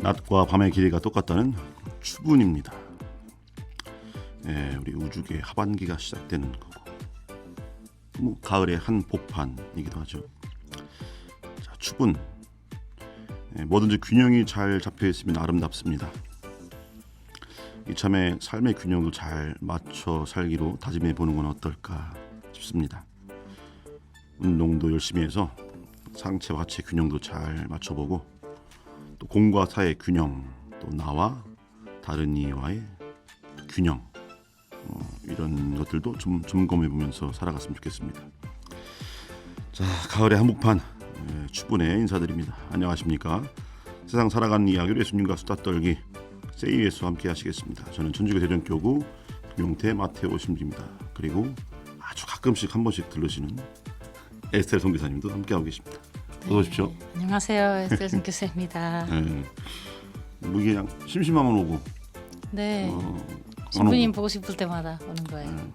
낮과 밤의 길이가 똑같다는 추분입니다. 우리 우주계 하반기가 시작되는 거고, 뭐 가을의 한 복판이기도 하죠. 자, 추분. 뭐든지 균형이 잘 잡혀 있으면 아름답습니다. 이참에 삶의 균형도 잘 맞춰 살기로 다짐해 보는 건 어떨까 싶습니다. 운동도 열심히 해서 상체와 하체 균형도 잘 맞춰보고, 또 공과 사의 균형, 또 나와 다른 이와의 균형, 이런 것들도 좀 점검해 보면서 살아갔으면 좋겠습니다. 자, 가을의 한복판 추분에 인사드립니다. 안녕하십니까? 세상 살아가는 이야기를 예수님과 수다 떨기 세이에서 함께 하시겠습니다. 저는 천주교 대전교구 김용태 마테오 신부입니다. 그리고 아주 가끔씩 한 번씩 들르시는 에스텔 선교사님도 함께하고 계십니다. 어서 오십시오. 네, 안녕하세요. 에스텔 선교사입니다. 뭐 그냥 심심하면 오고, 네, 신부님 보고 싶을 때마다 오는 거예요.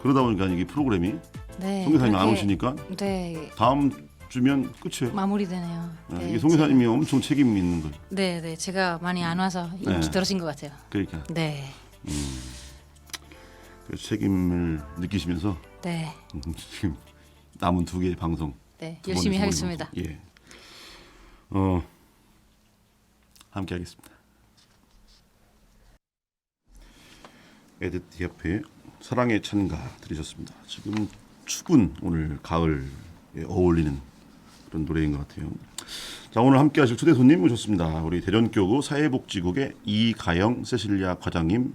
그러다 보니까 이게 프로그램이 네, 선교사님이 안 그렇게, 오시니까 네, 다음 주면 끝이에요. 마무리되네요. 네, 이게 선교사님이 엄청 책임 있는 거예요. 네, 네, 제가 많이 안 와서 인기 떨어진 것 같아요. 그러니까 네, 그래서 책임을 느끼시면서 네, 지금 남은 두 개의 방송, 네, 두 열심히 번의 하겠습니다. 방송, 함께 하겠습니다. 에디트 협회 사랑의 찬가 들으셨습니다. 지금 추분, 오늘 가을에 어울리는 그런 노래인 것 같아요. 자, 오늘 함께 하실 초대 손님 모셨습니다. 우리 대전교구 사회복지국의 이가영 세실리아 과장님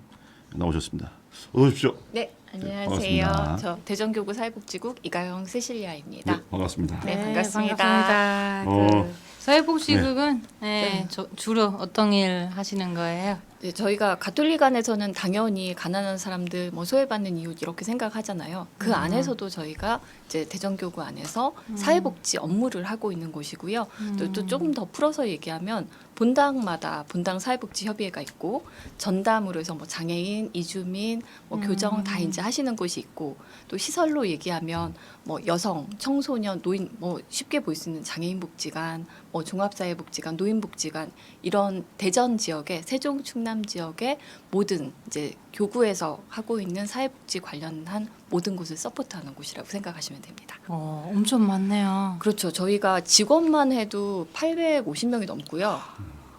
나오셨습니다. 어서 오십시오. 네, 안녕하세요. 반갑습니다. 저 대전교구 사회복지국 이가영 세실리아입니다. 네, 반갑습니다. 네, 반갑습니다. 반갑습니다. 사회복지국은 네. 주로 어떤 일 하시는 거예요? 네, 저희가 가톨릭 안에서는 당연히 가난한 사람들, 뭐 소외받는 이웃 이렇게 생각하잖아요. 그 안에서도 저희가 이제 대전교구 안에서 사회복지 업무를 하고 있는 곳이고요. 또 조금 더 풀어서 얘기하면 본당마다 본당 사회복지협의회가 있고, 전담으로 해서 뭐 장애인, 이주민, 뭐 교정 다 이제 하시는 곳이 있고, 또 시설로 얘기하면 뭐 여성, 청소년, 노인, 뭐 쉽게 볼 수 있는 장애인복지관, 뭐 종합사회복지관, 노인복지관, 이런 대전 지역의 세종 충남 지역의 모든 이제 교구에서 하고 있는 사회복지 관련한 모든 곳을 서포트하는 곳이라고 생각하시면 됩니다. 엄청 많네요. 그렇죠. 저희가 직원만 해도 850명이 넘고요.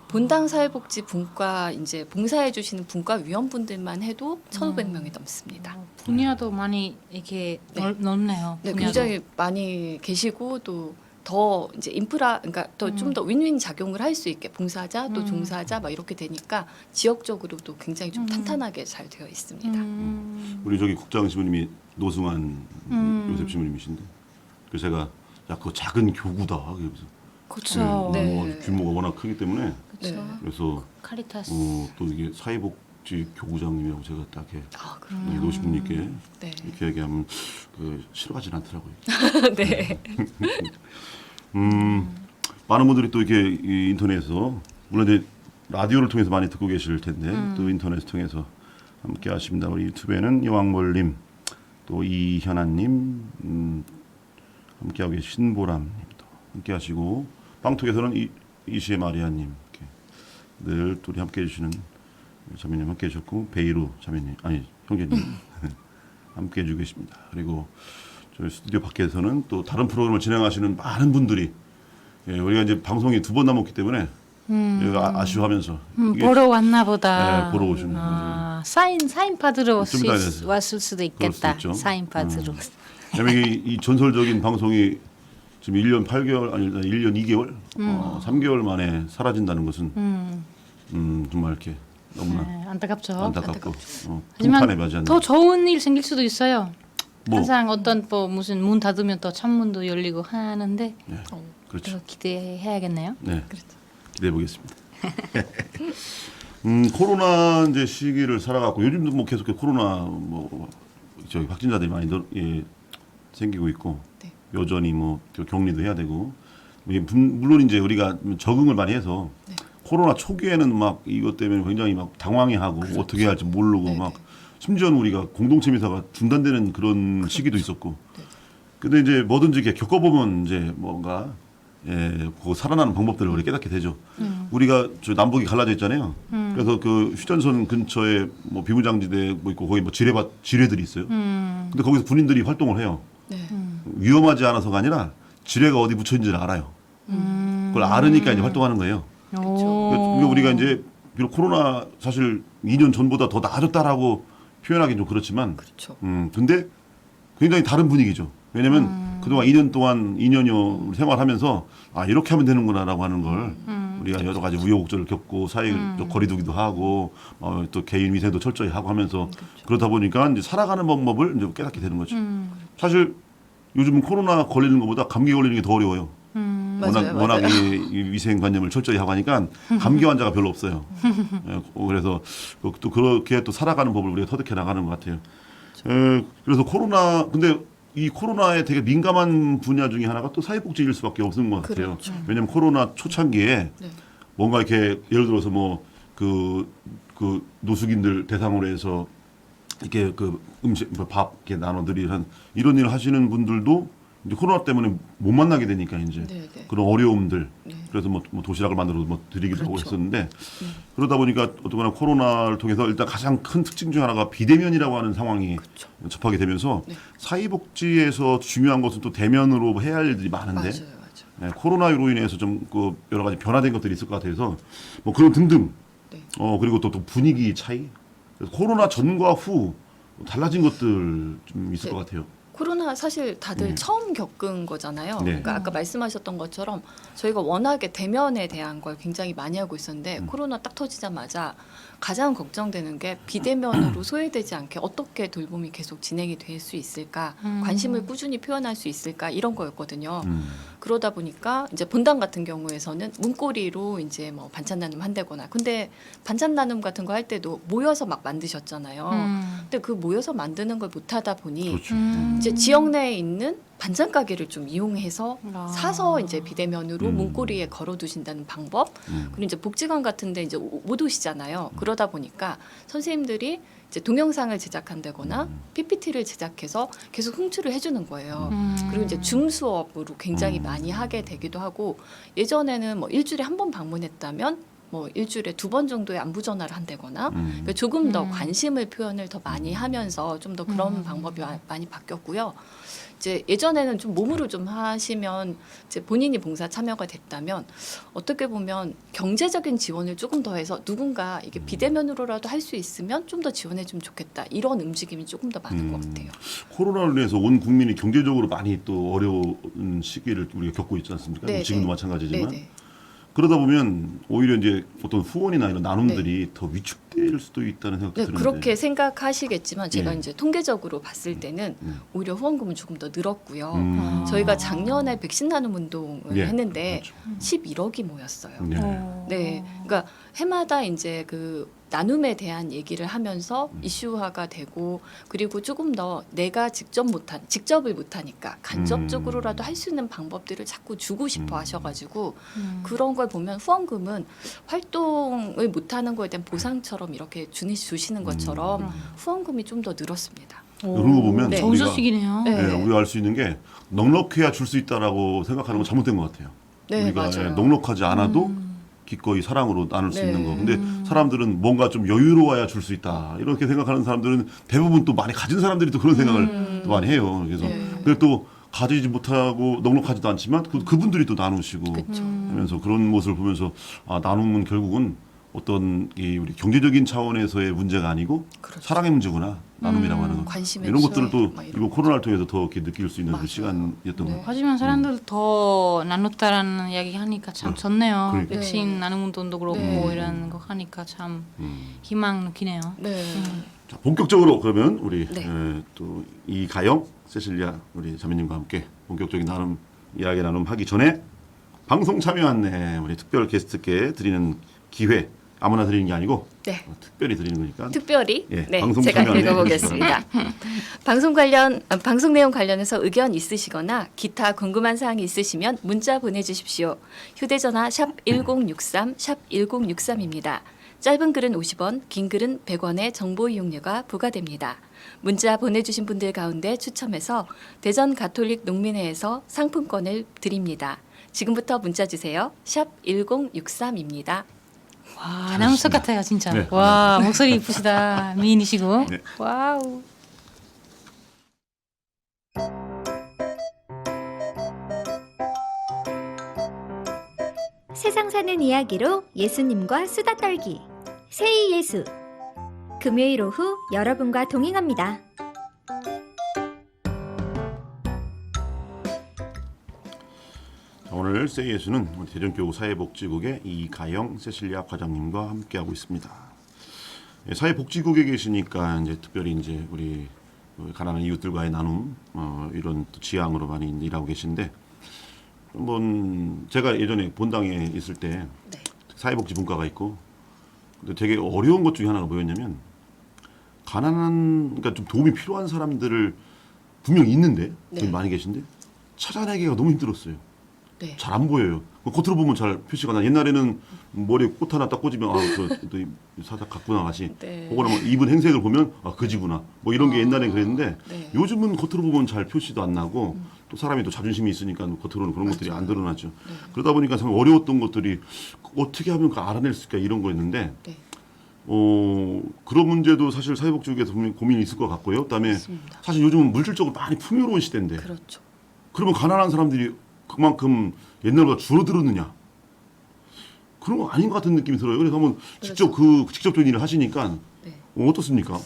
본당 사회복지 분과 이제 봉사해 주시는 분과 위원분들만 해도 1,500명이 넘습니다. 분야도 많이 이렇게 네. 넓네요. 네, 분야도. 굉장히 많이 계시고, 또 더 이제 인프라, 그러니까 더 좀 더 윈윈 작용을 할 수 있게 봉사자 또 종사자 막 이렇게 되니까 지역적으로도 굉장히 좀 탄탄하게 잘 되어 있습니다. 우리 저기 국장 신부님이 노승환 요셉 신부님이신데, 그래서 제가 야, 그거 작은 교구다. 그래서 그렇죠. 네. 규모가 워낙 크기 때문에, 그렇죠. 네. 그래서 카리타스. 또 이게 사회복지 교구장님이라고 제가 딱 이렇게 아, 그럼요. 노신분님께 네. 이렇게 얘기하면 싫어하진 않더라고요. 네. 많은 분들이 또 이렇게 이 인터넷에서, 물론 이제 라디오를 통해서 많이 듣고 계실 텐데 또 인터넷 통해서 함께 하십니다. 우리 유튜브에는 여왕벌님, 또 이현아님, 함께하고 계신 신보람님도 함께하시고, 방톡에서는 이시의 마리아님, 이렇게 늘 둘이 함께해 주시는 자매님 함께해 주셨고, 베이루 자매님, 아니 형제님 함께해 주고 계십니다. 그리고 저희 스튜디오 밖에서는 또 다른 프로그램을 진행하시는 많은 분들이, 우리가 이제 방송이 두 번 남았기 때문에 아쉬워하면서 이게, 보러 왔나 보다. 보러 오시는 사인 받으러 좀 이따 돼서. 왔을 수도 그럴 수도 있겠다. 있죠. 사인 받으러. 왜냐면 이 전설적인 방송이 지금 1년 8개월, 아니 1년 2개월, 3개월 만에 사라진다는 것은 정말 이렇게 너무나 네, 안타깝죠. 안타깝고 하지만 풍판에 맞이하는. 더 좋은 일 생길 수도 있어요. 뭐. 항상 어떤 뭐 무슨 문 닫으면 또 창문도 열리고 하는데 그렇죠. 더 기대해야겠네요. 네, 그렇죠. 기대해 보겠습니다. 코로나 이제 시기를 살아갔고, 요즘도 뭐 계속 코로나 뭐 저기 확진자들이 많이 생기고 있고, 네. 여전히 뭐 격리도 해야 되고, 물론 이제 우리가 적응을 많이 해서 네. 코로나 초기에는 막 이것 때문에 굉장히 막 당황해하고 그렇죠. 어떻게 해야 할지 모르고 네네. 막 심지어는 우리가 공동체 미사가 중단되는 그런 그렇죠. 시기도 있었고. 네. 근데 이제 뭐든지 이렇게 겪어보면 이제 뭔가 그 살아나는 방법들을 우리 깨닫게 되죠. 우리가 저 남북이 갈라져 있잖아요. 그래서 그 휴전선 근처에 뭐 비무장지대 뭐 있고 거기 뭐 지뢰들이 있어요. 근데 거기서 군인들이 활동을 해요. 네. 위험하지 않아서가 아니라 지뢰가 어디 묻혀 있는지를 알아요. 그걸 알으니까 이제 활동하는 거예요. 그러니까 우리가 이제 비록 코로나 사실 2년 전보다 더 나아졌다라고 표현하기는 좀 그렇지만, 그렇죠. 근데 굉장히 다른 분위기죠. 왜냐하면 그동안 2년 동안 2년여 생활하면서 아 이렇게 하면 되는구나라고 하는 걸 우리가 여러 가지 우여곡절을 겪고 사회적 거리두기도 하고 또 개인 위생도 철저히 하고 하면서 그러다 보니까 이제 살아가는 방법을 이제 깨닫게 되는 거죠. 사실 요즘은 코로나 걸리는 것보다 감기 걸리는 게 더 어려워요. 워낙 이 위생관념을 철저히 하고 하니까 감기 환자가 별로 없어요. 그래서 또 그렇게 또 살아가는 법을 우리가 터득해 나가는 것 같아요. 그래서 근데 이 코로나에 되게 민감한 분야 중에 하나가 또 사회복지일 수밖에 없는 것 같아요. 그렇죠. 왜냐하면 코로나 초창기에 네. 뭔가 이렇게 예를 들어서 뭐 그 노숙인들 대상으로 해서 이렇게 그 음식 밥 이렇게 나눠드리는 이런 일을 하시는 분들도 이제 코로나 때문에 못 만나게 되니까 이제 네, 네. 그런 어려움들 네. 그래서 뭐 도시락을 만들어 뭐 드리기도 하고 그렇죠. 했었는데 그러다 보니까 어쨌거나 코로나를 통해서 일단 가장 큰 특징 중 하나가 비대면이라고 하는 상황이 그렇죠. 접하게 되면서 네. 사회복지에서 중요한 것은 또 대면으로 해야 할 일들이 많은데 맞아요. 코로나로 인해서 좀 그 여러 가지 변화된 것들이 있을 것 같아서 뭐 그런 등등 네. 그리고 또 분위기 차이 그래서 코로나 전과 후 달라진 것들 좀 있을 네. 것 같아요. 코로나 사실 다들 네. 처음 겪은 거잖아요. 네. 그러니까 아까 말씀하셨던 것처럼 저희가 워낙에 대면에 대한 걸 굉장히 많이 하고 있었는데 코로나 딱 터지자마자 가장 걱정되는 게 비대면으로 소외되지 않게 어떻게 돌봄이 계속 진행이 될 수 있을까, 관심을 꾸준히 표현할 수 있을까 이런 거였거든요. 그러다 보니까 이제 본당 같은 경우에서는 문고리로 이제 뭐 반찬 나눔 한다거나, 근데 반찬 나눔 같은 거 할 때도 모여서 막 만드셨잖아요. 근데 그 모여서 만드는 걸 못하다 보니 그렇죠. 이제 지역 내에 있는 반찬 가게를 좀 이용해서 아. 사서 이제 비대면으로 문고리에 걸어두신다는 방법. 그리고 이제 복지관 같은데 이제 못 오시잖아요. 그러다 보니까 선생님들이 이제 동영상을 제작한다거나 PPT를 제작해서 계속 송출을 해주는 거예요. 그리고 이제 줌 수업으로 굉장히 많이 하게 되기도 하고, 예전에는 뭐 일주일에 한 번 방문했다면 뭐 일주일에 2번 정도의 안부 전화를 한다거나 그러니까 조금 더 관심을 표현을 더 많이 하면서 좀 더 그런 방법이 많이 바뀌었고요. 이제 예전에는 좀 몸으로 좀 하시면 이제 본인이 봉사 참여가 됐다면 어떻게 보면 경제적인 지원을 조금 더 해서 누군가 이게 비대면으로라도 할 수 있으면 좀 더 지원해 주면 좋겠다, 이런 움직임이 조금 더 많은 것 같아요. 코로나로 인해서 온 국민이 경제적으로 많이 또 어려운 시기를 우리가 겪고 있지 않습니까? 네, 지금도 네. 마찬가지지만 네네. 그러다 보면 오히려 이제 어떤 후원이나 이런 나눔들이 더 위축될 수도 있다는 생각도 네, 드는데 그렇게 생각하시겠지만 제가 예. 이제 통계적으로 봤을 때는 오히려 후원금은 조금 더 늘었고요. 저희가 작년에 백신 나눔 운동을 예, 했는데 그렇죠. 11억이 모였어요. 네. 네, 그러니까 해마다 이제 그 나눔에 대한 얘기를 하면서 이슈화가 되고, 그리고 조금 더 내가 직접을 못하니까 간접적으로라도 할 수 있는 방법들을 자꾸 주고 싶어 하셔가지고 그런 걸 보면 후원금은 활동을 못하는 거에 대한 보상처럼 이렇게 주시는 것처럼 후원금이 좀 더 늘었습니다. 그런 거 보면 네. 좋은 우리가 소식이네요. 네. 우리가 알 수 있는 게 넉넉해야 줄 수 있다라고 생각하는 건 잘못된 것 같아요. 네, 우리가 맞아요. 넉넉하지 않아도 기꺼이 사랑으로 나눌 수 네. 있는 거. 근데 사람들은 뭔가 좀 여유로워야 줄 수 있다. 이렇게 생각하는 사람들은 대부분 또 많이 가진 사람들이 또 그런 생각을 또 많이 해요. 그래서 네. 근데 또 가지지 못하고 넉넉하지도 않지만 그분들이 또 나누시고 그쵸. 하면서 그런 모습을 보면서 아, 나눔은 결국은 어떤 이 우리 경제적인 차원에서의 문제가 아니고 그렇죠. 사랑의 문제구나. 나눔이라고 하는 것. 관심의 이런 것들을 수혜, 또 막 이거 이런 코로나를 통해서 더 이렇게 느낄 수 있는 그 맞아요. 시간이었던 것 네. 같아요. 하지만 사람들 더 나눴다라는 이야기 하니까 참 좋네요. 그러니까. 백신 네. 나눔 운동도 그렇고 네. 이런 거 하니까 참 희망 느끼네요. 네. 자, 본격적으로 그러면 우리 네. 또 이가영, 세실리아 우리 자매님과 함께 본격적인 이야기 나눔 하기 전에 방송 참여 안내 우리 특별 게스트께 드리는 기회 아무나 드리는 게 아니고 네. 특별히 드리는 거니까 특별히 예, 네, 방송 제가 참여 안내 읽어보겠습니다. 방송 내용 관련해서 의견 있으시거나 기타 궁금한 사항이 있으시면 문자 보내주십시오. 휴대전화 샵 1063 샵 1063입니다. 짧은 글은 50원, 긴 글은 100원의 정보 이용료가 부과됩니다. 문자 보내주신 분들 가운데 추첨해서 대전 가톨릭 농민회에서 상품권을 드립니다. 지금부터 문자 주세요. 샵 1063입니다. 와, 아나운서 같아요, 진짜. 네. 와, 목소리 이쁘시다. 미인이시고. 네. 와우. 세상 사는 이야기로 예수님과 수다 떨기 세이예수 금요일 오후 여러분과 동행합니다. 오늘 세이예수는 우리 대전교구 사회복지국의 이가영 세실리아 과장님과 함께하고 있습니다. 예, 사회복지국에 계시니까 이제 특별히 이제 우리 가난한 이웃들과의 나눔 이런 또 지향으로 많이 일하고 계신데 한번 제가 예전에 본당에 있을 때 네. 사회복지 분과가 있고 근데 되게 어려운 것 중에 하나가 뭐였냐면 가난한 그러니까 좀 도움이 필요한 사람들을 분명히 있는데 네. 좀 많이 계신데 찾아내기가 너무 힘들었어요. 네. 잘 안 보여요. 겉으로 보면 잘 표시가 나. 옛날에는 머리에 꽃 하나 딱 꽂으면 또 사다 갖고 나가시. 네. 혹은 뭐 입은 행색을 보면 그지구나. 뭐 이런 게 옛날엔 그랬는데 네. 요즘은 겉으로 보면 잘 표시도 안 나고 또 사람이 또 자존심이 있으니까 겉으로는 그런 것들이 안 드러나죠. 네. 그러다 보니까 참 어려웠던 것들이 어떻게 하면 알아낼 수 있을까 이런 거였는데 네. 그런 문제도 사실 사회복지국에서 분명히 고민이 있을 것 같고요. 그다음에 맞습니다. 사실 요즘은 물질적으로 많이 풍요로운 시대인데 그렇죠. 그러면 가난한 사람들이 그만큼 옛날보다 줄어들었느냐? 그런 거 아닌 것 같은 느낌이 들어요. 그래서 한번 직접 직접적인 일을 하시니까 네. 어떻습니까?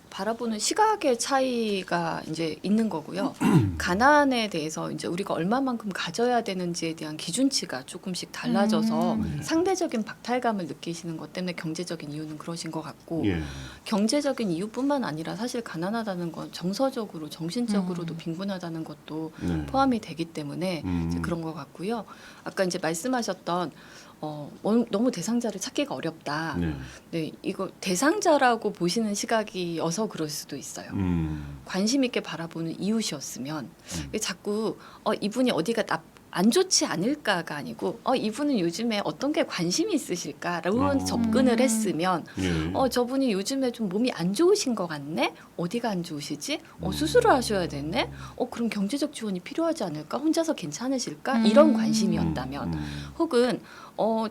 바라보는 시각의 차이가 이제 있는 거고요. 가난에 대해서 이제 우리가 얼마만큼 가져야 되는지에 대한 기준치가 조금씩 달라져서 상대적인 박탈감을 느끼시는 것 때문에 경제적인 이유는 그러신 것 같고 예. 경제적인 이유뿐만 아니라 사실 가난하다는 건 정서적으로 정신적으로도 빈곤하다는 것도 네. 포함이 되기 때문에 이제 그런 것 같고요. 아까 이제 말씀하셨던 너무 대상자를 찾기가 어렵다. 네. 네, 이거 대상자라고 보시는 시각이어서 그럴 수도 있어요. 관심 있게 바라보는 이웃이었으면 왜 자꾸 이분이 어디가 안 좋지 않을까가 아니고 이분은 요즘에 어떤 게 관심이 있으실까라고 접근을 했으면 예. 저분이 요즘에 좀 몸이 안 좋으신 것 같네? 어디가 안 좋으시지? 수술을 하셔야 되네? 그럼 경제적 지원이 필요하지 않을까? 혼자서 괜찮으실까? 이런 관심이었다면 혹은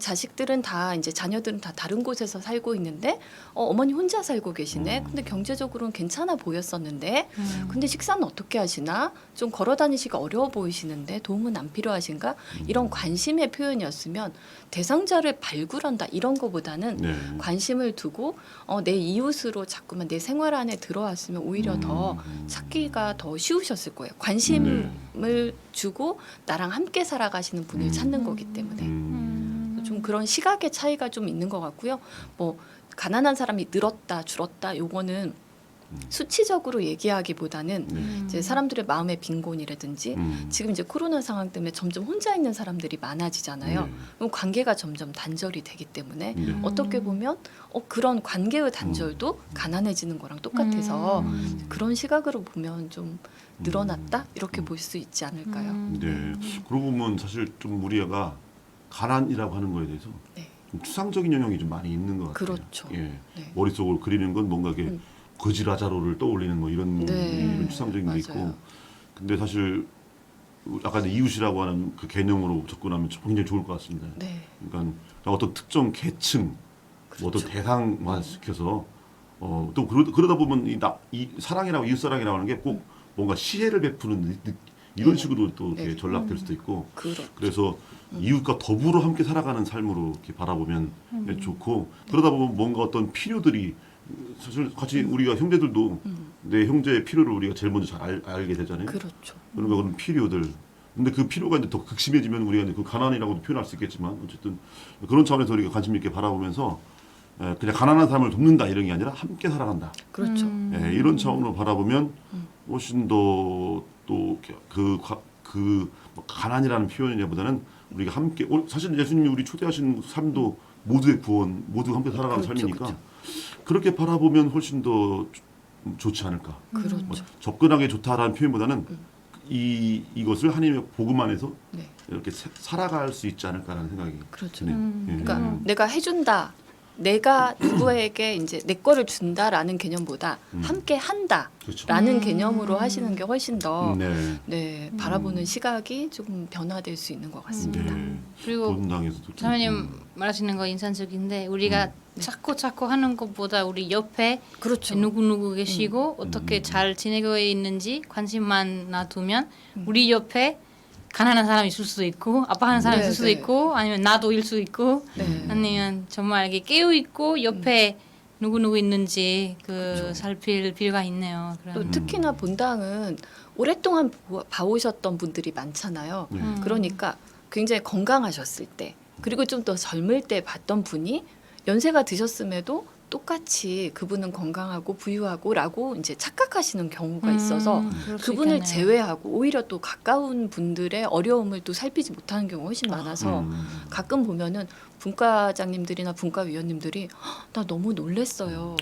자식들은 다 이제 자녀들은 다 다른 곳에서 살고 있는데 어머니 혼자 살고 계시네. 근데 경제적으로는 괜찮아 보였었는데 근데 식사는 어떻게 하시나? 좀 걸어 다니시기가 어려워 보이시는데 도움은 안 필요하신가? 이런 관심의 표현이었으면 대상자를 발굴한다 이런 거보다는 네. 관심을 두고 내 이웃으로 자꾸만 내 생활 안에 들어왔으면 오히려 더 찾기가 더 쉬우셨을 거예요. 관심을 주고 나랑 함께 살아가시는 분을 찾는 거기 때문에 좀 그런 시각의 차이가 좀 있는 것 같고요. 뭐 가난한 사람이 늘었다 줄었다 요거는 수치적으로 얘기하기보다는 이제 사람들의 마음의 빈곤이라든지 지금 이제 코로나 상황 때문에 점점 혼자 있는 사람들이 많아지잖아요. 네. 그럼 관계가 점점 단절이 되기 때문에 네. 어떻게 보면 그런 관계의 단절도 가난해지는 거랑 똑같아서 그런 시각으로 보면 좀 늘어났다 이렇게 볼 수 있지 않을까요? 네. 그러고 보면 사실 좀 우리가 가난이라고 하는 거에 대해서 네. 좀 추상적인 영역이 좀 많이 있는 것 같아요. 그렇죠. 예. 네. 머릿속으로 그리는 건 뭔가 이게 거지 라자로를 떠올리는 뭐 이런 네. 추상적인 게 맞아요. 있고 근데 사실 아까 이웃이라고 하는 그 개념으로 접근하면 굉장히 좋을 것 같습니다. 네. 그러니까 어떤 특정 계층, 뭐 어떤 대상만 시켜서 또 그러다 보면 이 사랑이라고 이웃사랑이라고 하는 게 꼭 뭔가 시혜를 베푸는 이런 식으로 또 이렇게 네. 전락될 수도 있고 그렇죠. 그래서 이웃과 더불어 함께 살아가는 삶으로 이렇게 바라보면 좋고 그러다 보면 뭔가 어떤 필요들이 사실 같이 우리가 형제들도 내 형제의 필요를 우리가 제일 먼저 잘 알게 되잖아요. 그렇죠. 그러니까 그런 필요들. 근데 그 필요가 이제 더 극심해지면 우리가 이제 그 가난이라고도 표현할 수 있겠지만 어쨌든 그런 차원에서 우리가 관심 있게 바라보면서 그냥 가난한 사람을 돕는다 이런 게 아니라 함께 살아간다. 그렇죠. 이런 차원으로 바라보면 훨씬 더 또 그 가난이라는 표현이보다는 우리가 함께 사실 예수님이 우리 초대하신 삶도 모두의 구원, 모두 함께 살아가는 그렇죠, 삶이니까 그렇죠. 그렇게 바라보면 훨씬 더 좋지 않을까. 그렇죠. 뭐 접근하기 좋다라는 표현보다는 이것을 하나님의 복음 안에서 네. 이렇게 살아갈 수 있지 않을까라는 생각이 그렇죠. 드네요. 예. 그러니까 내가 해준다. 내가 누구에게 이제 내 거를 준다라는 개념보다 함께 한다라는 그렇죠. 개념으로 하시는 게 훨씬 더 네. 바라보는 시각이 조금 변화될 수 있는 것 같습니다. 네. 그리고 본당에서도 좀, 사모님 말하시는 거 인상적인데 우리가 자꾸 하는 것보다 우리 옆에 그렇죠. 누구 계시고 어떻게 잘 지내고 있는지 관심만 놔두면 우리 옆에 가난한 사람이 있을 수도 있고 아파하는 사람이 있을 수도 있고 아니면 나도일 수도 있고 아니면 정말 이게 깨어 있고 옆에 누구 있는지 살필 필요가 있네요. 또 특히나 본당은 오랫동안 봐오셨던 분들이 많잖아요. 그러니까 굉장히 건강하셨을 때 그리고 좀 더 젊을 때 봤던 분이 연세가 드셨음에도 똑같이 그분은 건강하고 부유하고라고 이제 착각하시는 경우가 있어서 그럴 수 그분을 있겠네요. 제외하고 오히려 또 가까운 분들의 어려움을 또 살피지 못하는 경우가 훨씬 많아서 가끔 보면은 분과장님들이나 분과위원님들이 나 너무 놀랬어요.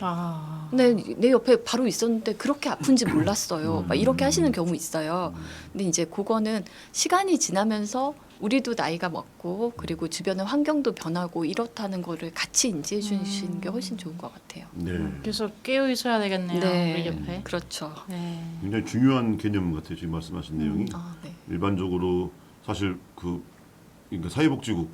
근데 내 옆에 바로 있었는데 그렇게 아픈지 몰랐어요. 막 이렇게 하시는 경우 있어요. 근데 이제 그거는 시간이 지나면서 우리도 나이가 먹고 그리고 주변의 환경도 변하고 이렇다는 거를 같이 인지해 주시는 게 훨씬 좋은 것 같아요. 네. 그래서 깨어 있어야 되겠네요. 우리 옆에. 그렇죠. 네. 굉장히 중요한 개념 같아요. 지금 말씀하신 내용이 네. 일반적으로 사실 그러니까 사회복지국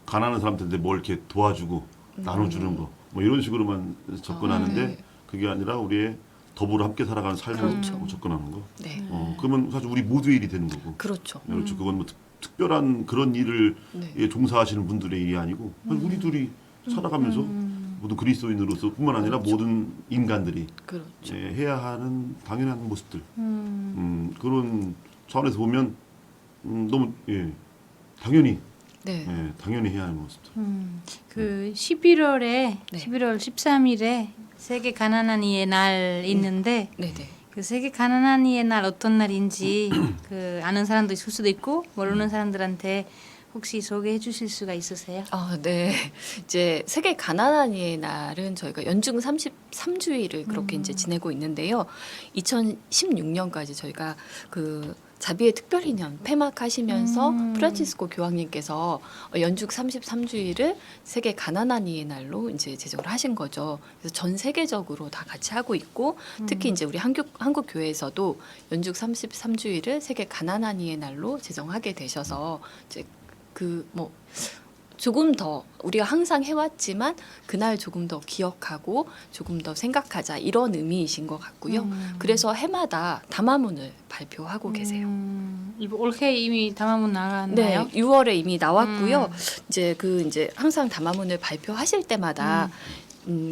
가난한 사람들한테 뭘 이렇게 도와주고 나눠주는 거 뭐 이런 식으로만 접근하는데 네. 그게 아니라 우리의 더불어 함께 살아가는 삶을 그렇죠. 접근하는 거. 네. 그러면 사실 우리 모두의 일이 되는 거고. 그렇죠. 그렇죠. 그건 뭐 특별한 그런 일을 네. 종사하시는 분들의 일이 아니고 우리 둘이 살아가면서 모든 그리스도인으로서뿐만 아니라 모든 인간들이 그렇죠. 해야 하는 당연한 모습들. 그런 차원에서 보면 너무 당연히 네. 당연히 해야 하는 모습들. 그 11월에 네. 11월 13일에 세계 가난한 이의 날 있는데 네, 네. 그 세계 가난한 이의 날 어떤 날인지 그 아는 사람도 있을 수도 있고 모르는 사람들한테 혹시 소개해 주실 수가 있으세요? 네. 이제 세계 가난한 이의 날은 저희가 연중 33주일을 그렇게 이제 지내고 있는데요. 2016년까지 저희가 그 자비의 특별인연 폐막하시면서 프란치스코 교황님께서 연중 33주일을 세계 가난한 이의 날로 이제 제정을 하신 거죠. 그래서 전 세계적으로 다 같이 하고 있고 특히 이제 우리 한국 교회에서도 연중 33주일을 세계 가난한 이의 날로 제정하게 되셔서 이제 조금 더 우리가 항상 해왔지만 그날 조금 더 기억하고 조금 더 생각하자 이런 의미이신 것 같고요. 그래서 해마다 담화문을 발표하고 계세요. 올해 이미 담화문 나갔나요? 네, 6월에 이미 나왔고요. 이제 항상 담화문을 발표하실 때마다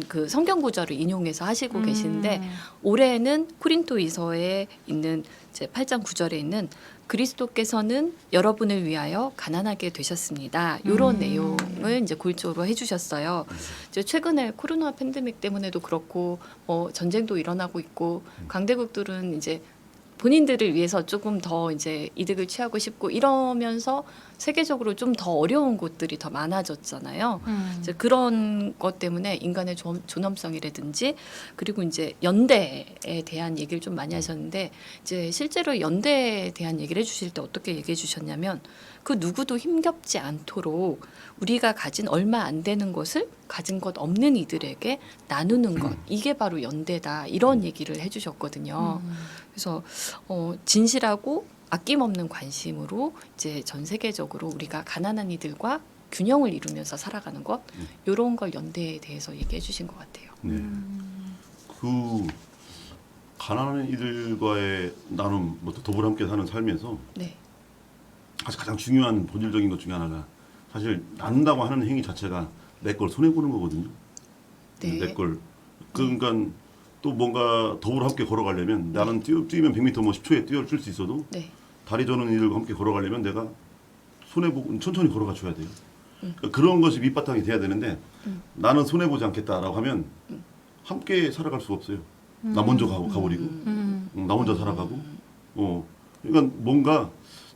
그 성경 구절을 인용해서 하시고 계시는데 올해는 코린토이서에 있는 이제 8장 9절에 있는 그리스도께서는 여러분을 위하여 가난하게 되셨습니다. 이런 내용을 이제 골조로 해주셨어요. 이제 최근에 코로나 팬데믹 때문에도 그렇고 전쟁도 일어나고 있고 강대국들은 이제 본인들을 위해서 조금 더 이제 이득을 취하고 싶고 이러면서 세계적으로 좀 더 어려운 곳들이 더 많아졌잖아요. 이제 그런 것 때문에 인간의 존엄성이라든지 그리고 이제 연대에 대한 얘기를 좀 많이 하셨는데 이제 실제로 연대에 대한 얘기를 해주실 때 어떻게 얘기해 주셨냐면 그 누구도 힘겹지 않도록 우리가 가진 얼마 안 되는 것을 가진 것 없는 이들에게 나누는 것 이게 바로 연대다 이런 얘기를 해주셨거든요. 그래서 진실하고 아낌없는 관심으로 이제 전 세계적으로 우리가 가난한 이들과 균형을 이루면서 살아가는 것 이런 걸 연대에 대해서 얘기해 주신 것 같아요. 네. 그 가난한 이들과의 나눔, 뭐 더불어 함께 사는 삶에서 네. 사실 가장 중요한 본질적인 것 중에 하나가 사실 나눈다고 하는 행위 자체가 내 걸 손해 보는 거거든요. 네. 내 걸. 그러니까 또 뭔가 더불어 함께 걸어가려면 나는 뛰면 100m 뭐 10초에 뛰어줄 수 있어도 네. 다리 저는 이들과 함께 걸어가려면 내가 손해보고 천천히 걸어가 줘야 돼요. 그러니까 그런 것이 밑바탕이 돼야 되는데 나는 손해보지 않겠다라고 하면 함께 살아갈 수가 없어요. 나 먼저 가버리고 나 혼자 살아가고 그러니까 뭔가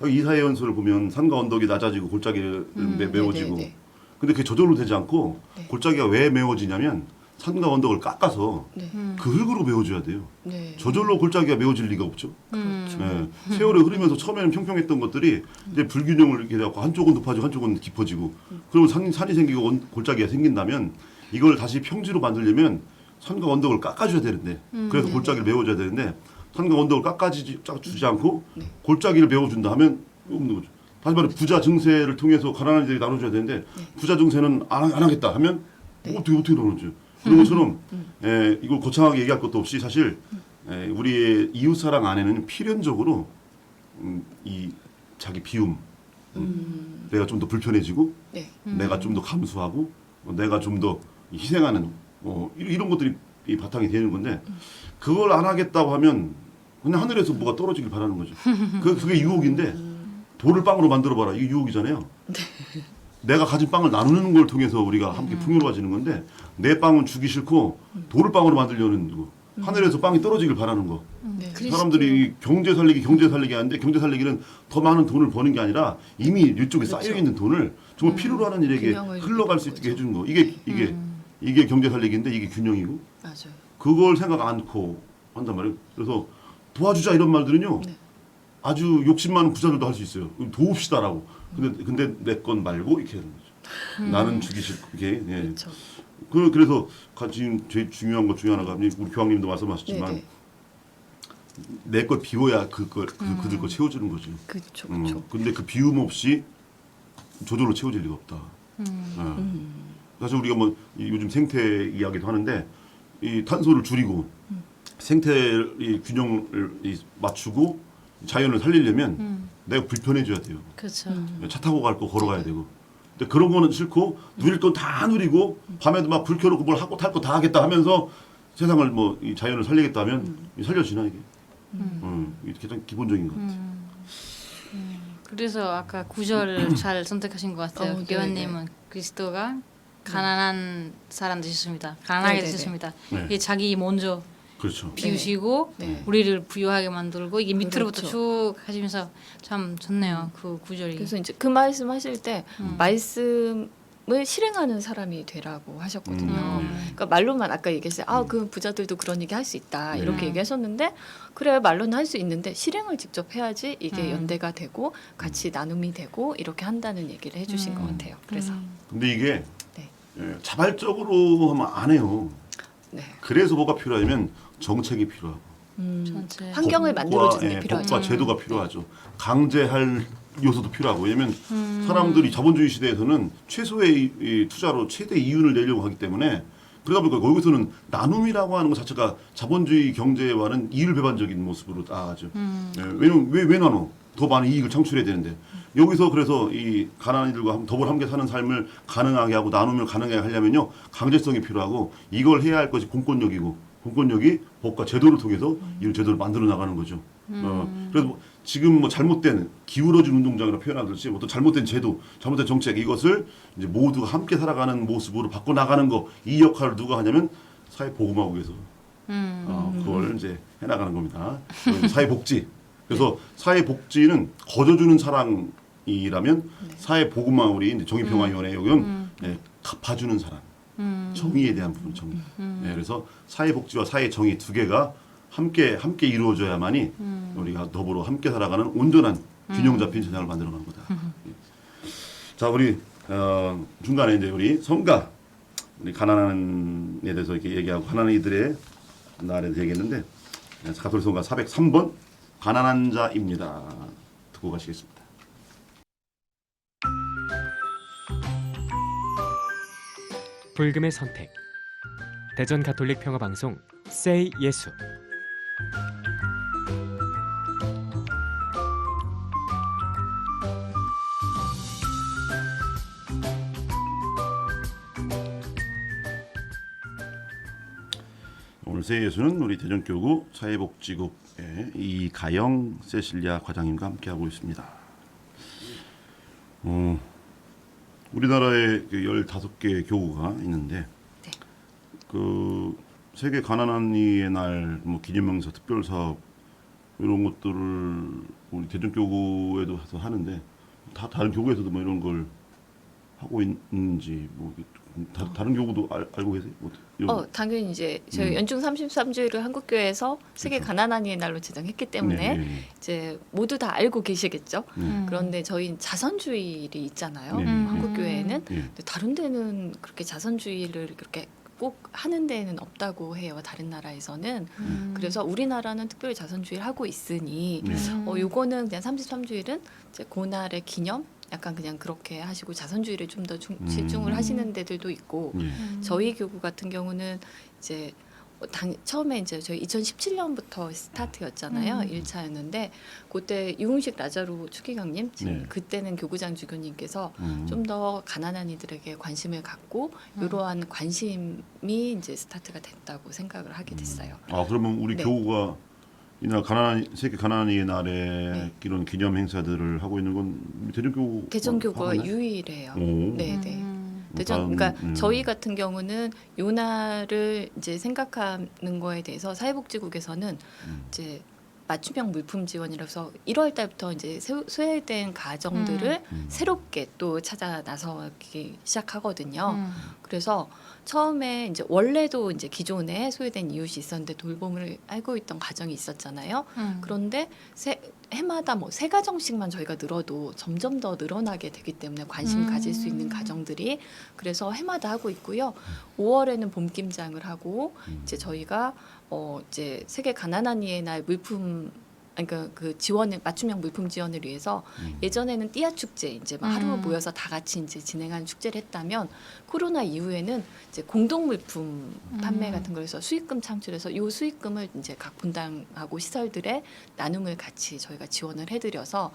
이사의 연수를 보면 산과 언덕이 낮아지고 골짜기를 메워지고 네. 근데 그게 저절로 되지 않고 네. 골짜기가 왜 메워지냐면 산과 언덕을 깎아서 네. 그 흙으로 메워줘야 돼요. 네. 저절로 골짜기가 메워질 리가 없죠. 그렇죠. 네. 세월이 흐르면서 처음에는 평평했던 것들이 이제 불균형을 이렇게 해갖고 한쪽은 높아지고 한쪽은 깊어지고 그러면 산이 생기고 골짜기가 생긴다면 이걸 다시 평지로 만들려면 산과 언덕을 깎아줘야 되는데 그래서 골짜기를 메워줘야 되는데 산과 언덕을 깎아주지 않고 골짜기를 메워준다 하면 없는 거죠. 다시 말해 부자 증세를 통해서 가난한 이들이 나눠줘야 되는데 부자 증세는 안 하겠다 하면 어떻게 나누죠? 그런 것처럼 이걸 거창하게 얘기할 것도 없이 사실 우리의 이웃사랑 안에는 필연적으로 이 자기 비움, 내가 좀 더 불편해지고 네. 내가 좀 더 감수하고 내가 좀 더 희생하는 이런 것들이 이 바탕이 되는 건데 그걸 안 하겠다고 하면 그냥 하늘에서 뭐가 떨어지길 바라는 거죠. 그게 유혹인데 돌을 빵으로 만들어봐라. 이게 유혹이잖아요. 내가 가진 빵을 나누는 걸 통해서 우리가 함께 풍요로워지는 건데 내 빵은 주기 싫고 돌을 빵으로 만들려는 거. 하늘에서 빵이 떨어지길 바라는 거. 네. 사람들이 경제 살리기 하는데 경제 살리기는 더 많은 돈을 버는 게 아니라 이미 이쪽에 쌓여 있는 돈을 정말 필요로 하는 일에게 균형을 흘러갈 수 있게 거죠. 해주는 거. 이게 경제 살리기인데 이게 균형이고 맞아요. 그걸 생각 않고 한단 말이에요. 그래서 도와주자 이런 말들은요. 네. 아주 욕심 많은 부자들도 할 수 있어요. 도웁시다라고. 근데 내 건 말고 이렇게 하는 거죠. 나는 주기 싫고 이게. 예. 그렇죠. 그래서 지금 제일 중요한 것 중에 하나가 우리 교황님도 말씀하셨지만 네네. 내 걸 비워야 그들 거 채워주는 거죠. 그렇죠. 그렇죠. 근데 그 비움 없이 저절로 채워질 리가 없다. 사실 우리가 뭐 요즘 생태 이야기도 하는데 이 탄소를 줄이고 생태의 균형을 맞추고 자연을 살리려면 내가 불편해져야 돼요. 그렇죠. 차 타고 갈 거 걸어가야 되고. 근데 그런 거는 싫고 누릴 건 다 누리고 밤에도 막 불 켜놓고 뭘 하고 탈 거 다 하겠다 하면서 세상을 뭐 이 자연을 살리겠다 하면 살려지나 이게? 이게 가장 기본적인 것 같아요. 그래서 아까 구절 잘 선택하신 것 같아요. 네, 교환님은 그리스도가 가난한 사람 되셨습니다. 가난하게 네, 네, 되셨습니다. 네. 이게 자기 먼저 그렇죠. 비우시고 네. 우리를 부유하게 만들고 이게 밑으로부터 그렇죠. 쭉 하시면서 참 좋네요. 그 구절이. 그래서 이제 그 말씀하실 때 말씀을 실행하는 사람이 되라고 하셨거든요. 그러니까 말로만 아까 얘기했어요. 그 부자들도 그런 얘기 할 수 있다 이렇게 얘기하셨는데 그래 말로는 할 수 있는데 실행을 직접 해야지 이게 연대가 되고 같이 나눔이 되고 이렇게 한다는 얘기를 해주신 것 같아요. 그래서 근데 이게 네. 자발적으로 하면 안 해요. 네. 그래서 뭐가 필요하냐면 정책이 필요하고 전체. 환경을 만들어주는 게 필요하죠. 법과 제도가 필요하죠. 강제할 요소도 필요하고 왜냐면 사람들이 자본주의 시대에서는 최소의 이 투자로 최대 이윤을 내려고 하기 때문에 그러다 보니까 거기서는 나눔이라고 하는 것 자체가 자본주의 경제와는 이율배반적인 모습으로 나아가죠. 왜냐면 왜 나눠? 더 많은 이익을 창출해야 되는데 여기서 그래서 이 가난한 이들과 더불어 함께 사는 삶을 가능하게 하고 나눔을 가능하게 하려면요 강제성이 필요하고 이걸 해야 할 것이 공권력이고 공권력이 법과 제도를 통해서 이 제도를 만들어 나가는 거죠. 그래서 지금 뭐 잘못된 기울어진 운동장이라 표현하듯이 어떤 잘못된 제도, 잘못된 정책 이것을 이제 모두가 함께 살아가는 모습으로 바꿔 나가는 거 이 역할을 누가 하냐면 사회보험하고에서 그걸 이제 해나가는 겁니다. 사회복지. 그래서 사회복지는 거저주는 사랑이라면 사회보험하고 이제 정의평화위원회 여기는 갚아주는 사랑. 정의에 대한 부분 정의. 그래서 사회복지와 사회정의 두 개가 함께 이루어져야만이 우리가 더불어 함께 살아가는 온전한 균형 잡힌 세상을 만들어가는 거다. 자 우리 중간에 이제 우리 성가 우리 가난한에 대해서 이렇게 얘기하고 가난한 이들의 날에 대해서 얘기했는데 가톨릭 성가 403번 가난한 자입니다. 듣고 가시겠습니다. 불금의 선택 대전 가톨릭 평화방송 Say 예수 오늘 새 예수는 우리 대전교구 사회복지국의 이가영 세실리아 과장님과 함께하고 있습니다. 우리나라에 15개 교구가 있는데 네. 그 세계 가난한 이의 날 뭐 기념명사 특별 사업 이런 것들을 우리 대전교구에도 해서 하는데 다 다른 교구에서도 뭐 이런 걸 하고 있는지 뭐 다른 교구도 알고 계세요? 뭐 이런 당연히 이제 저희 연중 33주일을 한국교회에서 세계 그렇죠. 가난한 이의 날로 지정했기 때문에 네. 이제 모두 다 알고 계시겠죠. 네. 그런데 저희는 자선주일이 있잖아요. 네. 한국교회는. 예. 근데 다른 데는 그렇게 자선주의를 그렇게 꼭 하는 데는 없다고 해요. 다른 나라에서는. 그래서 우리나라는 특별히 자선주의를 하고 있으니 네. 요거는 그냥 33주일은 이제 고날의 기념 약간 그냥 그렇게 하시고 자선주의를 좀 더 집중을 하시는 데들도 있고 예. 저희 교구 같은 경우는 이제 처음에 이제 저희 2017년부터 스타트였잖아요. 1차였는데 그때 유흥식 라자루 추기경님 지금 네. 그때는 교구장 주교님께서 음. 좀 더 가난한 이들에게 관심을 갖고 이러한 관심이 이제 스타트가 됐다고 생각을 하게 됐어요. 아 그러면 우리 네. 교우가 이날 세계 가난한 이의 날에 네. 이런 기념 행사들을 하고 있는 건 대전교구 대전교구가 유일해요. 오. 네, 네. 다른, 그러니까 저희 같은 경우는 요 날을 이제 생각하는 거에 대해서 사회복지국에서는 이제 맞춤형 물품 지원이라서 1월 달부터 이제 소외된 가정들을 새롭게 또 찾아 나서기 시작하거든요. 그래서 처음에 이제 원래도 이제 기존에 소외된 이웃이 있었는데 돌봄을 알고 있던 가정이 있었잖아요. 그런데 해마다 뭐 3가정씩만 저희가 늘어도 점점 더 늘어나게 되기 때문에 관심 가질 수 있는 가정들이 그래서 해마다 하고 있고요. 5월에는 봄 김장을 하고 이제 저희가 이제 세계 가난한 이의 날 물품 그러니까 그 지원을 맞춤형 물품 지원을 위해서 예전에는 띠아 축제 이제 막 하루 모여서 다 같이 이제 진행하는 축제를 했다면 코로나 이후에는 이제 공동 물품 판매 같은 거에서 수익금 창출해서 이 수익금을 이제 각 분당하고 시설들의 나눔을 같이 저희가 지원을 해드려서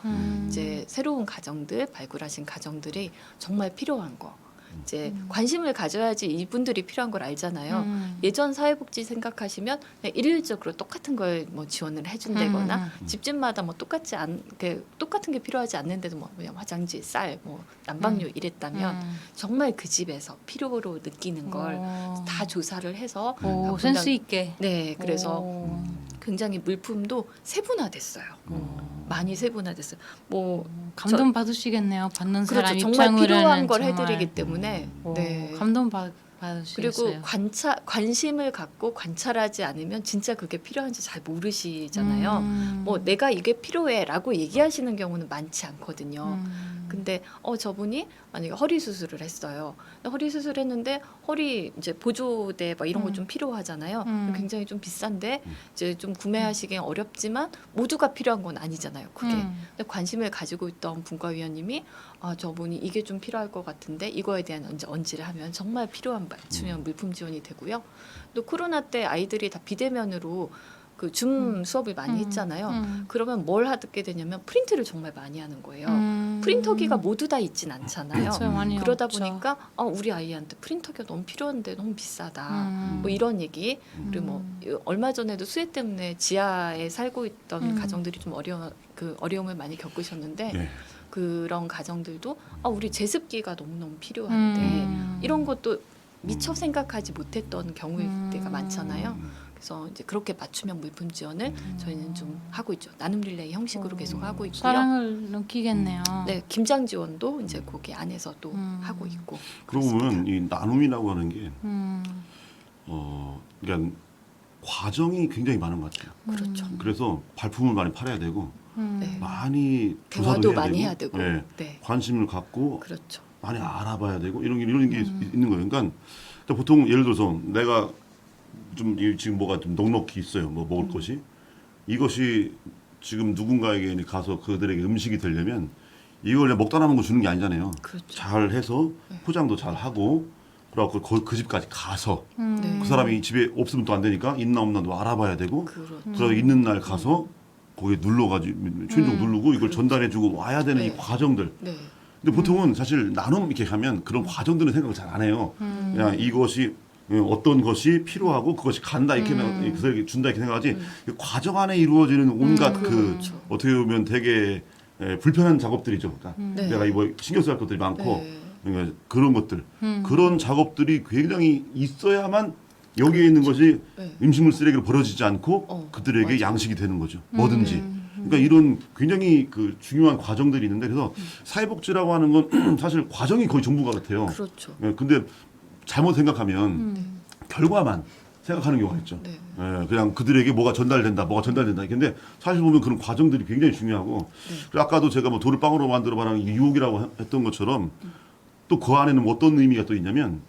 이제 새로운 가정들 발굴하신 가정들이 정말 필요한 거. 이제 관심을 가져야지 이분들이 필요한 걸 알잖아요. 예전 사회복지 생각하시면 그냥 일률적으로 똑같은 걸 뭐 지원을 해준다거나 집집마다 뭐 똑같은 게 필요하지 않는데도 뭐 그냥 화장지, 쌀, 뭐 난방료 이랬다면 정말 그 집에서 필요로 느끼는 걸 다 조사를 해서 오, 각 센스 분당- 있게. 네, 그래서 오. 굉장히 물품도 세분화됐어요. 많이 세분화됐어요. 뭐 감동 받으시겠네요. 받는 그렇죠. 사람 정말 입장으로는 필요한 걸 정말. 해드리기 때문에 네. 감동 그리고 받으시겠어요. 관심을 갖고 관찰하지 않으면 진짜 그게 필요한지 잘 모르시잖아요. 뭐 내가 이게 필요해라고 얘기하시는 경우는 많지 않거든요. 근데 저분이 만약에 허리 수술을 했어요. 허리 수술했는데 허리 이제 보조대 막 이런 거 좀 필요하잖아요. 굉장히 좀 비싼데 이제 좀 구매하시기 어렵지만 모두가 필요한 건 아니잖아요. 그게. 근데 관심을 가지고 있던 분과위원님이 저분이 이게 좀 필요할 것 같은데 이거에 대한 언지를 하면 정말 필요한 맞춤형 물품 지원이 되고요. 또 코로나 때 아이들이 다 비대면으로 그 줌 수업을 많이 했잖아요. 그러면 뭘 하게 되냐면 프린트를 정말 많이 하는 거예요. 프린터기가 모두 다 있진 않잖아요. 그렇죠, 많이 그러다 없죠. 보니까 우리 아이한테 프린터기가 너무 필요한데 너무 비싸다. 뭐 이런 얘기. 그리고 뭐 얼마 전에도 수해 때문에 지하에 살고 있던 가정들이 좀 어려움을 많이 겪으셨는데 네. 그런 가정들도 우리 제습기가 너무너무 필요한데 이런 것도 미처 생각하지 못했던 경우일 때가 많잖아요. 그래서 이제 그렇게 맞춤형 물품 지원을 저희는 좀 하고 있죠. 나눔 릴레이 형식으로 계속 하고 있고요. 사랑을 느끼겠네요. 네, 김장 지원도 이제 거기 안에서 또 하고 있고. 그러고 보면 이 나눔이라고 하는 게 그러니까 과정이 굉장히 많은 것 같아요. 그렇죠. 그래서 발품을 많이 팔아야 되고 네. 많이 대화도 조사도 많이 해야 되고. 네. 네. 관심을 갖고 그렇죠. 많이 알아봐야 되고 이런 게 있는 거예요. 그러니까 보통 예를 들어서 내가 좀 지금 뭐가 좀 넉넉히 있어요. 뭐 먹을 것이 이것이 지금 누군가에게 가서 그들에게 음식이 되려면 이걸 그냥 먹다 남은 거 주는 게 아니잖아요. 그렇죠. 잘 해서 포장도 잘 하고 그래갖고 그 집까지 가서 네. 그 사람이 집에 없으면 또 안 되니까 있나 없나도 알아봐야 되고 그렇죠. 그래서 있는 날 가서 거기에 눌러가지고 최종 누르고 이걸 전달해주고 와야 되는 이 네. 과정들. 네. 근데 보통은 사실 나눔 이렇게 하면 그런 과정들은 생각을 잘 안 해요. 그냥 이것이 어떤 것이 필요하고 그것이 간다 이렇게 그래서 준다 이렇게 생각하지 이 과정 안에 이루어지는 온갖 그렇죠. 어떻게 보면 되게 불편한 작업들이죠. 그러니까 네. 내가 이거 신경 써야 할 것들이 많고 네. 그러니까 그런 것들 그런 작업들이 굉장히 있어야만 여기에 있는 것이 네. 음식물 쓰레기로 버려지지 않고 어, 그들에게 맞아요. 양식이 되는 거죠. 뭐든지. 그러니까 이런 굉장히 그 중요한 과정들이 있는데 그래서 사회복지라고 하는 건 사실 과정이 거의 전부가 같아요. 그렇죠. 예, 근데 잘못 생각하면 결과만 생각하는 경우가 있죠. 네. 예, 그냥 그들에게 뭐가 전달된다. 근데 사실 보면 그런 과정들이 굉장히 중요하고 그리고 아까도 제가 뭐 돌을 빵으로 만들어 봐라는 이게 유혹이라고 했던 것처럼 또 그 안에는 어떤 의미가 또 있냐면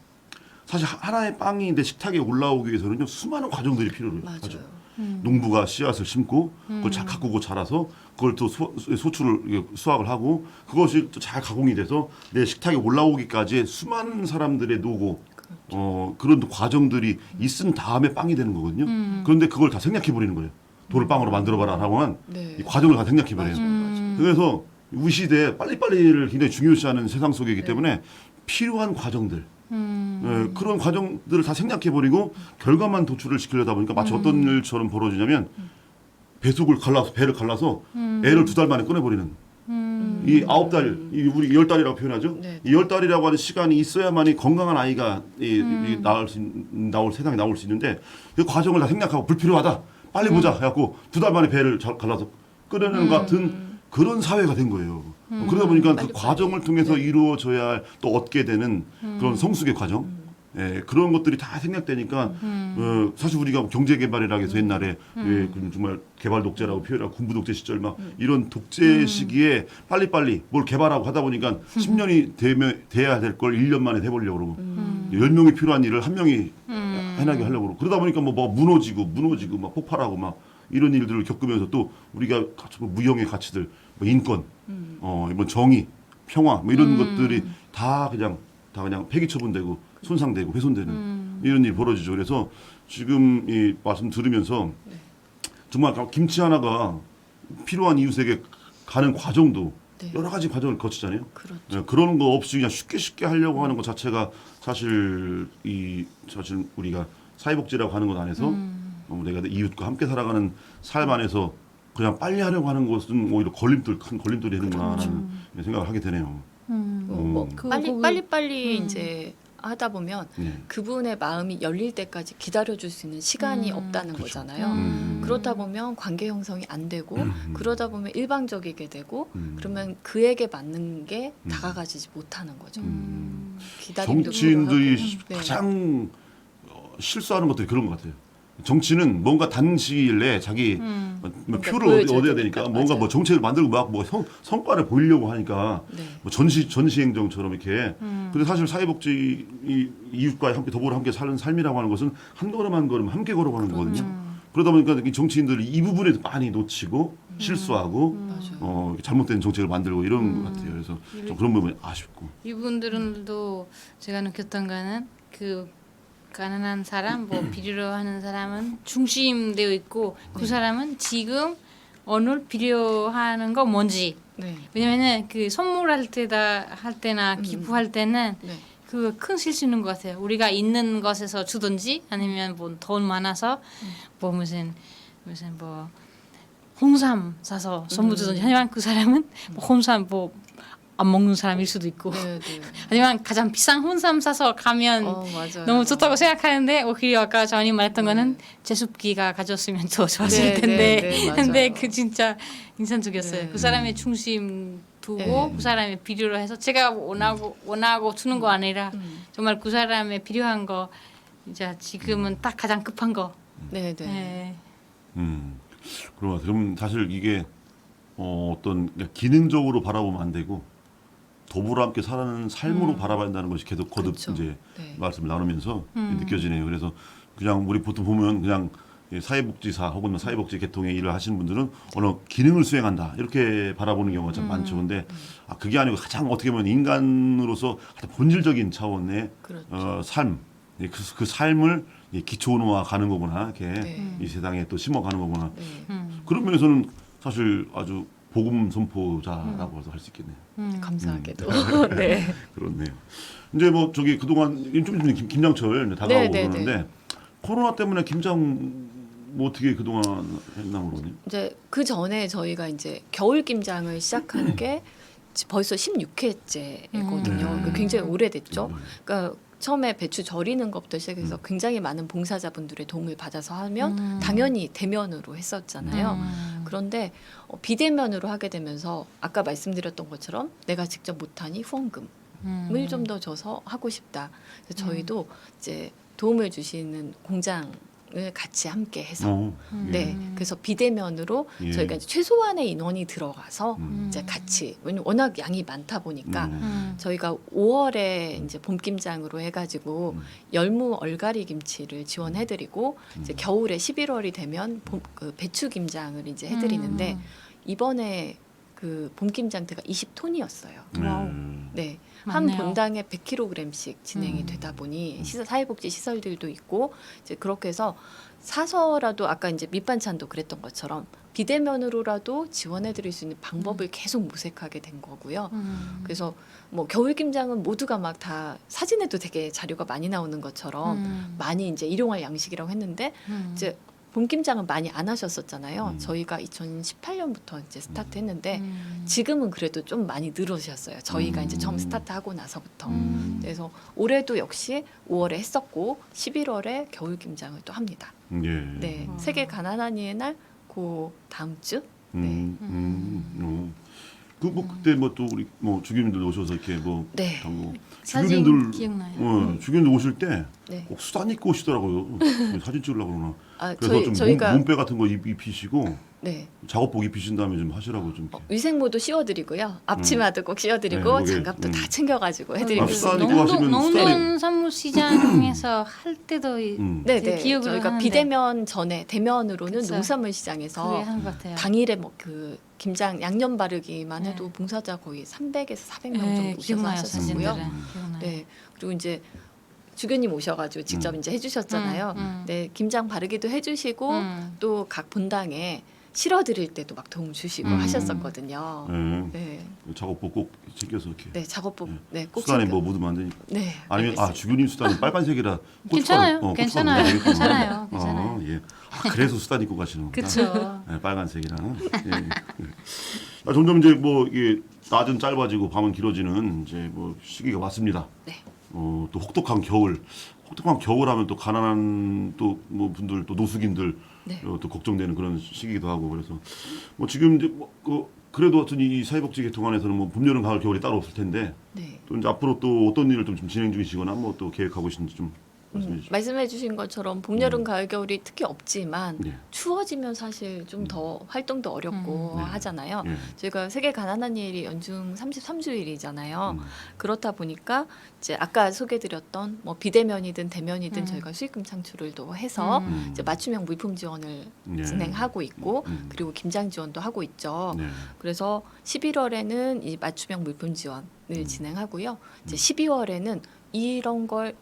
사실 하나의 빵이 내 식탁에 올라오기 위해서는요 수많은 과정들이 필요해요. 맞아요. 농부가 씨앗을 심고 그걸 잘 가꾸고 자라서 그걸 또 소출을 수확을 하고 그것이 또 잘 가공이 돼서 내 식탁에 올라오기까지 수많은 사람들의 노고 그런 또 과정들이 있은 다음에 빵이 되는 거거든요. 그런데 그걸 다 생략해 버리는 거예요. 돌을 빵으로 만들어 봐라라고 하면 네. 이 과정을 다 생략해 버려요. 맞아요. 그래서 우리 시대에 빨리빨리를 굉장히 중요시하는 세상 속이기 때문에 필요한 과정들 예, 그런 과정들을 다 생략해버리고 결과만 도출을 시키려다 보니까 마치 어떤 일처럼 벌어지냐면 배를 갈라서 애를 2달 만에 꺼내버리는 이 9달, 우리 10달이라고 표현하죠. 네. 이 10달이라고 하는 시간이 있어야만이 건강한 아이가 나올 세상에 나올 수 있는데 그 과정을 다 생략하고 불필요하다. 빨리 보자 해갖고 2달 만에 배를 갈라서 꺼내는 것 같은 그런 사회가 된 거예요. 그러다 보니까 그 과정을 통해서 이루어져야 할 또 얻게 되는 그런 성숙의 과정, 예, 그런 것들이 다 생략되니까 사실 우리가 경제 개발이라고 해서 옛날에 예, 정말 개발 독재라고 표현하고 군부 독재 시절 막 이런 독재 시기에 빨리빨리 뭘 개발하고 하다 보니까 10년이 돼야 될 걸 1년 만에 해보려고 그러고 10명이 필요한 일을 1명이 해나게 하려고 그러고 그러다 보니까 뭐 무너지고 막 폭발하고 막 이런 일들을 겪으면서 또 우리가 무형의 가치들 뭐 인권, 뭐 정의, 평화 뭐 이런 것들이 다 그냥 폐기 처분되고 손상되고 훼손되는 이런 일이 벌어지죠. 그래서 지금 이 말씀 들으면서 정말 김치 하나가 필요한 이웃에게 가는 과정도 네. 여러 가지 과정을 거치잖아요. 그렇죠. 네, 그런 거 없이 그냥 쉽게 하려고 하는 것 자체가 사실 우리가 사회복지라고 하는 것 안에서 내가 내 이웃과 함께 살아가는 삶 안에서 그냥 빨리 하려고 하는 것은 오히려 큰 걸림돌이 되는구나라는 생각을 하게 되네요. 빨리 이제 하다 보면 네. 그분의 마음이 열릴 때까지 기다려줄 수 있는 시간이 없다는 그렇죠. 거잖아요. 그렇다 보면 관계 형성이 안 되고 그러다 보면 일방적이게 되고 그러면 그에게 맞는 게 다가가지 못하는 거죠. 기다림도 정치인들이 필요하고. 네. 가장 실수하는 것들이 그런 것 같아요. 정치는 뭔가 단시일 내에 자기 표를 보여줘야 얻어야 되니까 되니까. 뭔가 맞아요. 뭐 정책을 만들고 막 뭐 성과를 보이려고 하니까 네. 뭐 전시행정처럼 이렇게. 근데 사실 사회복지 이웃과 함께 사는 삶이라고 하는 것은 한 걸음 한 걸음 함께 걸어가는 거거든요. 그러다 보니까 이 정치인들이 이 부분에 많이 놓치고 실수하고 잘못된 정책을 만들고 이런 것 같아요. 그래서 좀 그런 부분이 아쉽고. 이분들도 제가 느꼈던 거는 그 가난한 사람, 뭐 필요하는 사람은 중심되어 있고 그 사람은 지금 오늘 필요하는 거 뭔지. 네. 왜냐면은 그 선물할 때나 기부할 때는 네. 그 큰 실수는 것 같아요. 우리가 있는 것에서 주든지 아니면 뭐 돈 많아서 뭐 무슨 뭐 홍삼 사서 선물 주든지 하지만 그 사람은 뭐 홍삼 뭐 안 먹는 사람일 수도 있고 네, 네. 하지만 가장 비싼 홍삼 사서 가면 맞아요. 너무 좋다고 생각하는데 오히려 아까 저님 말했던 거는 제습기가 가졌으면 더 좋았을 텐데 근데 그 진짜 인상적이었어요. 네. 그 사람의 중심 두고 네. 그 사람의 필요로 해서 제가 원하고 주는 거 아니라 정말 그 사람의 필요한 거 이제 지금은 딱 가장 급한 거. 네, 네. 네. 그럼 사실 이게 어떤 기능적으로 바라보면 안 되고 더불어 함께 사는 삶으로 바라봐야 한다는 것이 계속 거듭 그렇죠. 이제 네. 말씀을 나누면서 느껴지네요. 그래서 그냥 우리 보통 보면 그냥 사회복지사 혹은 뭐 사회복지 계통의 일을 하시는 분들은 어느 기능을 수행한다 이렇게 바라보는 경우가 참 많죠. 근데 그게 아니고 가장 어떻게 보면 인간으로서 가장 본질적인 차원의 그렇죠. 삶, 그 삶을 기초노화 가는 거구나 이렇게 네. 이 세상에 또 심어가는 거구나. 네. 그런 면에서는 사실 아주 복음 선포자라고 해서 할 수 있겠네요. 감사하게도. 네. 그렇네요. 이제 뭐 저기 그동안 좀 있으면 김장철 다가오고 네, 네, 그러는데 네. 코로나 때문에 김장 뭐 어떻게 그동안 했나 모르겠네요. 이제 그 전에 저희가 이제 겨울 김장을 시작한 게 벌써 16회째거든요. 굉장히 오래됐죠. 그러니까 처음에 배추 절이는 것부터 시작해서 굉장히 많은 봉사자분들의 도움을 받아서 하면 당연히 대면으로 했었잖아요. 그런데 비대면으로 하게 되면서 아까 말씀드렸던 것처럼 내가 직접 못하니 후원금을 좀 더 줘서 하고 싶다. 그래서 저희도 이제 도움을 주시는 공장을 같이 함께 해서 네, 그래서 비대면으로 예. 저희가 이제 최소한의 인원이 들어가서 음. 이제 같이 왜냐면 워낙 양이 많다 보니까 음. 저희가 5월에 이제 봄김장으로 해가지고 열무 얼갈이 김치를 지원해드리고 이제 겨울에 11월이 되면 그 배추김장을 이제 해드리는데 이번에 그 봄김장 때가 20톤이었어요. 와우. 네, 한 맞네요. 본당에 100kg씩 진행이 되다 보니 사회복지 시설들도 있고 이제 그렇게 해서 사서라도 아까 이제 밑반찬도 그랬던 것처럼 비대면으로라도 지원해드릴 수 있는 방법을 계속 모색하게 된 거고요. 그래서 뭐 겨울 김장은 모두가 막 다 사진에도 되게 자료가 많이 나오는 것처럼 많이 이제 일용할 양식이라고 했는데 이제 봄 김장은 많이 안 하셨었잖아요. 저희가 2018년부터 이제 스타트했는데 지금은 그래도 좀 많이 늘으셨어요. 저희가 이제 처음 스타트하고 나서부터. 그래서 올해도 역시 5월에 했었고 11월에 겨울 김장을 또 합니다. 예. 네, 세계 가난한 이의 날 그 다음 주. 뭐 그때 뭐 또 우리 뭐 주교님들 오셔서 이렇게 뭐 네. 뭐 사진 주교님들 기억나요. 주교님들 오실 때 네. 꼭 수단 입고 오시더라고요. 사진 찍으려고 그러나. 아, 그래서 좀 저희가 몸빼 같은 거 입히시고 네. 작업복 입히신 다음에 좀 하시라고 좀. 이렇게. 위생모도 씌워드리고요. 앞치마도 꼭 씌워드리고 네, 거기, 장갑도 다 챙겨가지고 해드리고 아, 수단 있습니다. 입고 하시면 농동 사무시장에서 할 때도 네, 제 네. 기억을 저희가 하는데 비대면 전에 대면으로는 그쵸. 농산물 그게 시장에서 한것 같아요. 당일에 뭐 그 김장 양념 바르기만 네. 해도 봉사자 거의 300에서 400명 정도 네, 오셔서 기억나요. 하셨었고요. 사진들은 기억나요. 네. 그리고 이제 주교님 오셔가지고 직접 이제 해주셨잖아요. 네, 김장 바르기도 해주시고 또 각 본당에 실어드릴 때도 막 도움 주시고 하셨었거든요. 네. 네, 작업복 꼭 챙겨서 이렇게. 네 작업복 네, 꼭 수단에 챙겨. 뭐 묻으면 안 되니까. 네, 아니면 알겠습니다. 주교님 수단이 빨간색이라 괜찮아요. 고춧가루, 괜찮아요. 고춧가루 묻어야 되겠구나. 괜찮아요. 괜찮아요. 예. 그래서 수단 입고 가시는구나. 그렇죠. 네, 빨간색이랑. 예. 점점 이제 뭐 이게 낮은 짧아지고 밤은 길어지는 이제 뭐 시기가 왔습니다. 네. 또 혹독한 겨울. 혹독한 겨울하면 또 가난한 또 뭐 분들 또 노숙인들 네. 또 걱정되는 그런 시기기도 하고 그래서 뭐 지금 이제 그래도 하여튼 이 사회복지 계통 안에서는 뭐 봄, 여름, 가을, 겨울이 따로 없을 텐데 네. 또 이제 앞으로 또 어떤 일을 좀 진행 중이시거나 뭐 또 계획하고 계신지 좀 말씀해 주시죠. 말씀해주신 것처럼 봄, 여름, 가을, 겨울이 특히 없지만 네. 추워지면 사실 좀 더 활동도 어렵고 네. 하잖아요. 예. 저희가 세계 가난한 일이 연중 33주일이잖아요. 그렇다 보니까 이제 아까 소개드렸던 뭐 비대면이든 대면이든 저희가 수익금 창출을 또 해서 이제 맞춤형 물품 지원을 네. 진행하고 있고 그리고 김장 지원도 하고 있죠. 네. 그래서 11월에는 이 맞춤형 물품 지원을 진행하고요. 이제 12월에는 이런 걸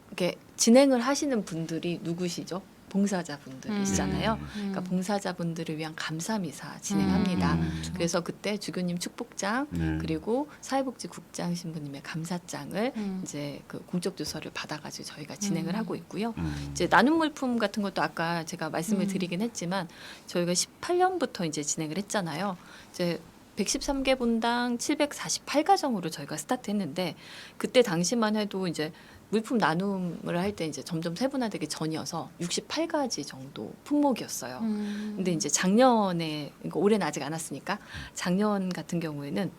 이렇게 진행을 하시는 분들이 누구시죠? 봉사자분들이시잖아요. 그러니까 봉사자분들을 위한 감사미사 진행합니다. 그래서 그때 주교님 축복장 네. 그리고 사회복지국장 신부님의 감사장을 이제 그 공적 주서를 받아가지고 저희가 진행을 하고 있고요. 이제 나눔 물품 같은 것도 아까 제가 말씀을 드리긴 했지만 저희가 18년부터 이제 진행을 했잖아요. 이제 113개 본당 748가정으로 저희가 스타트했는데 그때 당시만 해도 이제 물품 나눔을 할 때 이제 점점 세분화되기 전이어서 68가지 정도 품목이었어요. 근데 이제 작년에 그러니까 올해는 아직 안 왔으니까 작년 같은 경우에는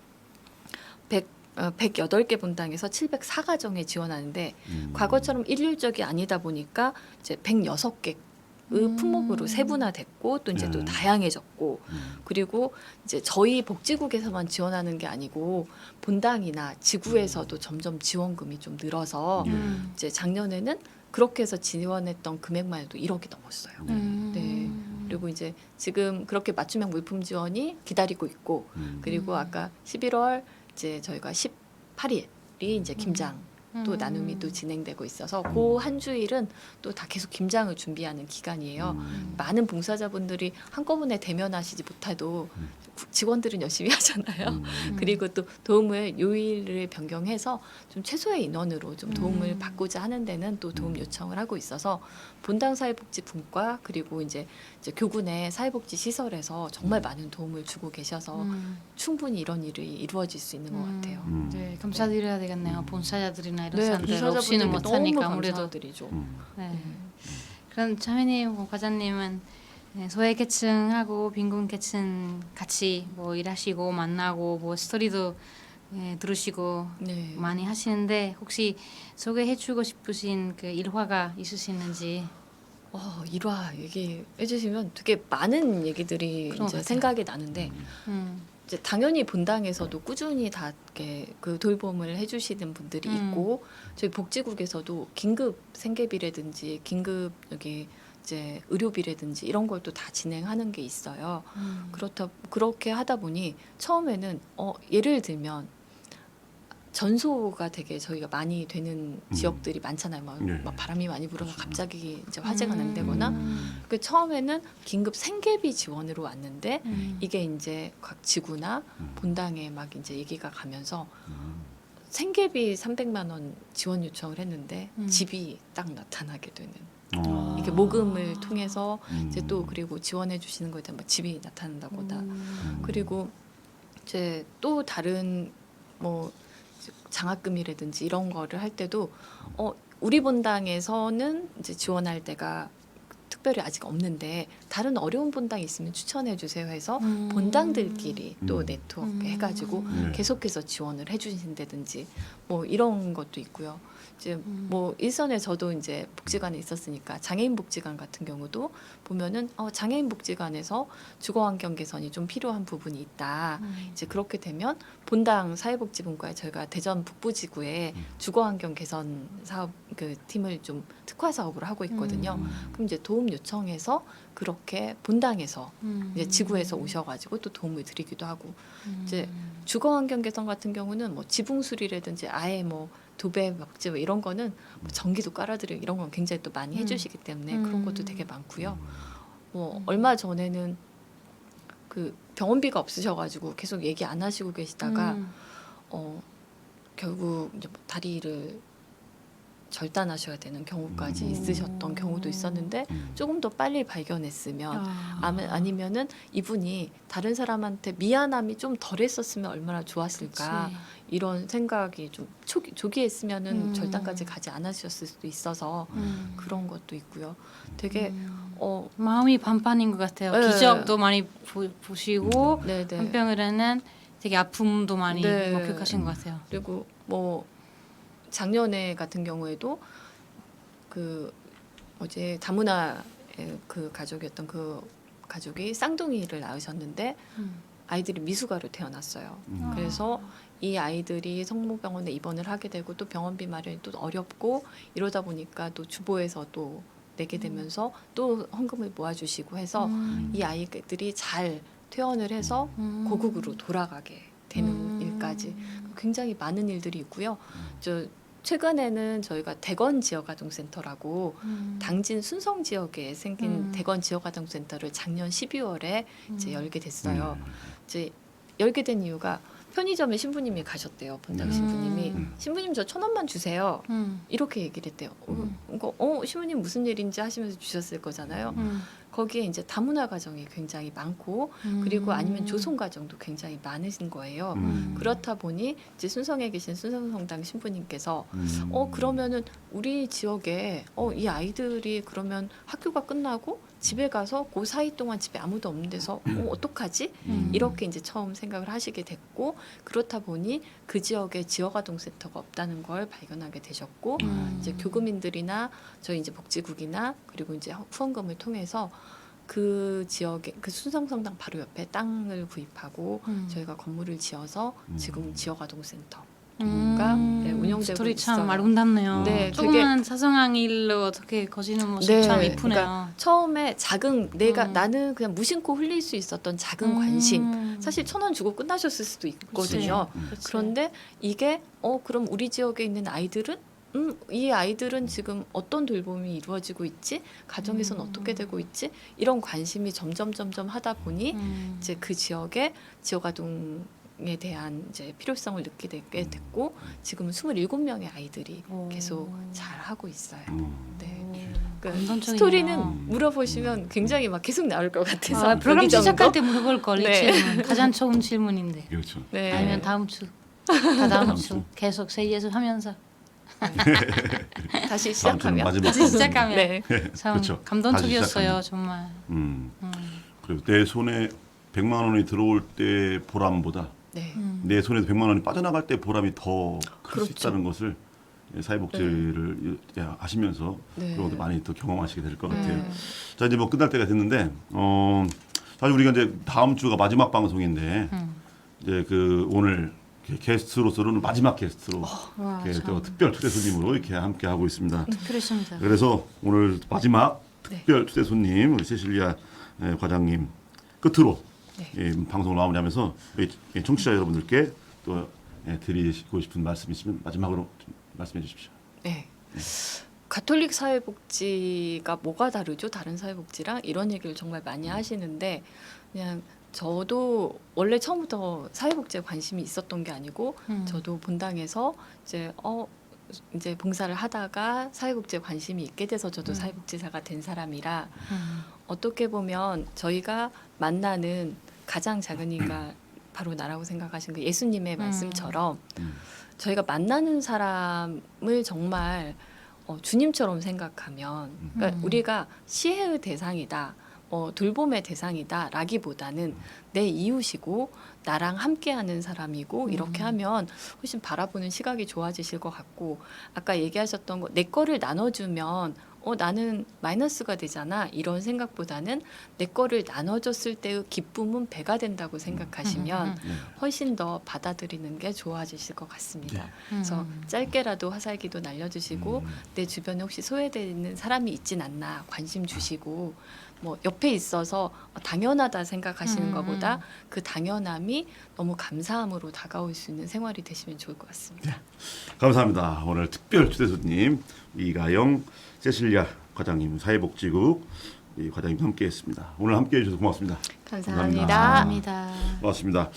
108개 본당에서 704가정에 지원하는데 과거처럼 일률적이 아니다 보니까 이제 106개 품목으로 세분화됐고 또 이제 또 다양해졌고 그리고 이제 저희 복지국에서만 지원하는 게 아니고 본당이나 지구에서도 점점 지원금이 좀 늘어서 이제 작년에는 그렇게 해서 지원했던 금액만 해도 1억이 넘었어요. 네. 그리고 이제 지금 그렇게 맞춤형 물품 지원이 기다리고 있고 그리고 아까 11월 이제 저희가 18일이 이제 김장 또 나눔이 또 진행되고 있어서 그 한 주일은 또 다 계속 김장을 준비하는 기간이에요. 많은 봉사자분들이 한꺼번에 대면하시지 못해도 직원들은 열심히 하잖아요. 그리고 또 도움을 요일을 변경해서 좀 최소의 인원으로 좀 도움을 받고자 하는 데는 또 도움 요청을 하고 있어서 본당 사회복지분과 그리고 이제 교군의 사회복지 시설에서 정말 많은 도움을 주고 계셔서 충분히 이런 일이 이루어질 수 있는 것 같아요. 네, 감사드려야 되겠네요. 본사자들이나 이런 네, 사람들 없이는 봉사자분들께 못하니까 너무 아무래도. 감사드리죠. 네. 그럼 자매님, 과장님은 네, 소외계층하고 빈곤계층 같이 뭐 일하시고 만나고 뭐 스토리도 들으시고 네. 많이 하시는데 혹시 소개해주고 싶으신 그 일화가 있으시는지. 일화 얘기해 주시면 되게 많은 얘기들이 그런 것 이제 같아요. 생각이 나는데 이제 당연히 본당에서도 꾸준히 다 이렇게 그 돌봄을 해주시는 분들이 있고 저희 복지국에서도 긴급 생계비라든지 긴급 여기 이제 의료비라든지 이런 걸 또 다 진행하는 게 있어요. 그렇게 하다 보니 처음에는 예를 들면 전소가 되게 저희가 많이 되는 지역들이 많잖아요. 네. 막 바람이 많이 불어서 그렇죠. 갑자기 이제 화재가 난다거나 그 처음에는 긴급 생계비 지원으로 왔는데 이게 이제 각 지구나 본당에 막 이제 얘기가 가면서 생계비 300만 원 지원 요청을 했는데 집이 딱 나타나게 되는 이렇게 모금을 통해서 이제 또 그리고 지원해 주시는 거에 대한 뭐 집이 나타난다거나 그리고 이제 또 다른 뭐 장학금이라든지 이런 거를 할 때도 우리 본당에서는 이제 지원할 때가 특별히 아직 없는데 다른 어려운 본당이 있으면 추천해 주세요 해서 본당들끼리 또 네트워크 해가지고 계속해서 지원을 해주신다든지 뭐 이런 것도 있고요. 이제 뭐 일선에 저도 이제 복지관에 있었으니까 장애인 복지관 같은 경우도 보면은 장애인 복지관에서 주거 환경 개선이 좀 필요한 부분이 있다. 이제 그렇게 되면 본당 사회복지분과에 저희가 대전 북부지구에 주거 환경 개선 사업 그 팀을 좀 특화 사업으로 하고 있거든요. 그럼 이제 도움 요청해서 그렇게 본당에서 이제 지구에서 오셔가지고 또 도움을 드리기도 하고 이제 주거 환경 개선 같은 경우는 뭐 지붕 수리라든지 아예 뭐 도배 막지 뭐 이런 거는 뭐 전기도 깔아드리고 이런 건 굉장히 또 많이 해주시기 때문에 그런 것도 되게 많고요. 뭐 얼마 전에는 그 병원비가 없으셔가지고 계속 얘기 안 하시고 계시다가 결국 이제 뭐 다리를 절단하셔야 되는 경우까지 있으셨던 경우도 있었는데 조금 더 빨리 발견했으면 아니면은 이분이 다른 사람한테 미안함이 좀 덜했었으면 얼마나 좋았을까 그치. 이런 생각이 좀 조기에 했으면은 절단까지 가지 않으셨을 수도 있어서 그런 것도 있고요. 되게 마음이 반반인 것 같아요. 네. 기적도 많이 보시고 네네. 한편으로는 되게 아픔도 많이 네. 목격하신 것 같아요. 그리고 뭐 작년에 같은 경우에도 그 어제 다문화 그 가족이었던 그 가족이 쌍둥이를 낳으셨는데 아이들이 미숙아로 태어났어요. 그래서 이 아이들이 성모병원에 입원을 하게 되고 또 병원비 마련이 또 어렵고 이러다 보니까 또 주보에서 또 내게 되면서 또 헌금을 모아주시고 해서 이 아이들이 잘 퇴원을 해서 고국으로 돌아가게 되는 일까지 굉장히 많은 일들이 있고요. 최근에는 저희가 대건 지역아동센터라고 당진 순성 지역에 생긴 대건 지역아동센터를 작년 12월에 이제 열게 됐어요. 이제 열게 된 이유가 편의점에 신부님이 가셨대요. 본당 신부님이 신부님 저 1,000원만 주세요. 이렇게 얘기를 했대요. 신부님 무슨 일인지 하시면서 주셨을 거잖아요. 거기에 이제 다문화 가정이 굉장히 많고 그리고 아니면 조성 가정도 굉장히 많으신 거예요. 그렇다 보니 이제 순성에 계신 순성성당 신부님께서 그러면은 우리 지역에 이 아이들이 그러면 학교가 끝나고 집에 가서 그 사이 동안 집에 아무도 없는 데서 어떡하지? 이렇게 이제 처음 생각을 하시게 됐고 그렇다 보니 그 지역에 지역아동센터가 없다는 걸 발견하게 되셨고 이제 교구민들이나 저희 이제 복지국이나 그리고 이제 후원금을 통해서 그 지역에 그 순성성당 바로 옆에 땅을 구입하고 저희가 건물을 지어서 지금 지역아동센터 네, 운영되고 스토리 참 있어요. 아름답네요. 네, 조그만 사소한 일로 어떻게 거지는 모습 참 이쁘네요. 그러니까 처음에 작은 나는 그냥 무심코 흘릴 수 있었던 작은 관심 사실 1,000원 주고 끝나셨을 수도 있거든요. 그치. 그런데 이게 그럼 우리 지역에 있는 아이들은 이 아이들은 지금 어떤 돌봄이 이루어지고 있지? 가정에서는 어떻게 되고 있지? 이런 관심이 점점 하다 보니 이제 그 지역에 지역아동에 대한 이제 필요성을 느끼게 됐고 지금은 27명의 아이들이 계속 잘 하고 있어요. 네. 그러니까 감동적이네요. 스토리는 물어보시면 굉장히 막 계속 나올 것 같아서 프로그램 여기 정도? 시작할 때 물어볼 걸. 네. 이 질문 가장 좋은 질문인데. 그렇죠. 네. 아니면 다음 주, 다다음 주 계속 세이에서 하면서. 다시 다음 주는 시작하면 마지막 다시 시작하면 네. 참 그렇죠. 감동적이었어요 다시 정말. 그리고 내 손에 100만 원이 들어올 때 보람보다 네. 내 손에서 100만 원이 빠져나갈 때 보람이 더 클 수 그렇죠. 있다는 것을 사회복지를 하시면서 네. 그런 것도 많이 또 경험하시게 될 것 같아요. 네. 자 이제 뭐 끝날 때가 됐는데 사실 우리가 이제 다음 주가 마지막 방송인데 이제 그 오늘 게스트로서는 마지막 게스트로 와, 이렇게 참 또 특별 초대 손님으로 이렇게 함께 하고 있습니다. 특별했습니다. 그래서 오늘 마지막 네. 특별 초대 손님 우리 세실리아 과장님 끝으로 네. 방송을 마무리하면서 우리 청취자 여러분들께 또 드리고 싶은 말씀 있으면 마지막으로 좀 말씀해 주십시오. 네. 가톨릭 사회복지가 뭐가 다르죠? 다른 사회복지랑 이런 얘기를 정말 많이 하시는데 그냥 저도 원래 처음부터 사회복지에 관심이 있었던 게 아니고 저도 본당에서 이제 봉사를 하다가 사회복지에 관심이 있게 돼서 저도 사회복지사가 된 사람이라 어떻게 보면 저희가 만나는 가장 작은 이가 바로 나라고 생각하신 그 예수님의 말씀처럼 저희가 만나는 사람을 정말 주님처럼 생각하면 그러니까 우리가 시혜의 대상이다. 돌봄의 대상이다라기보다는 내 이웃이고 나랑 함께하는 사람이고 이렇게 하면 훨씬 바라보는 시각이 좋아지실 것 같고 아까 얘기하셨던 거 내 거를 나눠주면 나는 마이너스가 되잖아 이런 생각보다는 내 거를 나눠줬을 때의 기쁨은 배가 된다고 생각하시면 훨씬 더 받아들이는 게 좋아지실 것 같습니다. 그래서 짧게라도 화살기도 날려주시고 내 주변에 혹시 소외되는 사람이 있진 않나 관심 주시고 뭐 옆에 있어서 당연하다 생각하시는 것보다 그 당연함이 너무 감사함으로 다가올 수 있는 생활이 되시면 좋을 것 같습니다. 감사합니다. 오늘 특별 초대 손님 이가영 세실리아 과장님 사회복지국 이 과장님 함께했습니다. 오늘 함께해 주셔서 고맙습니다. 감사합니다. 감사합니다. 고맙습니다.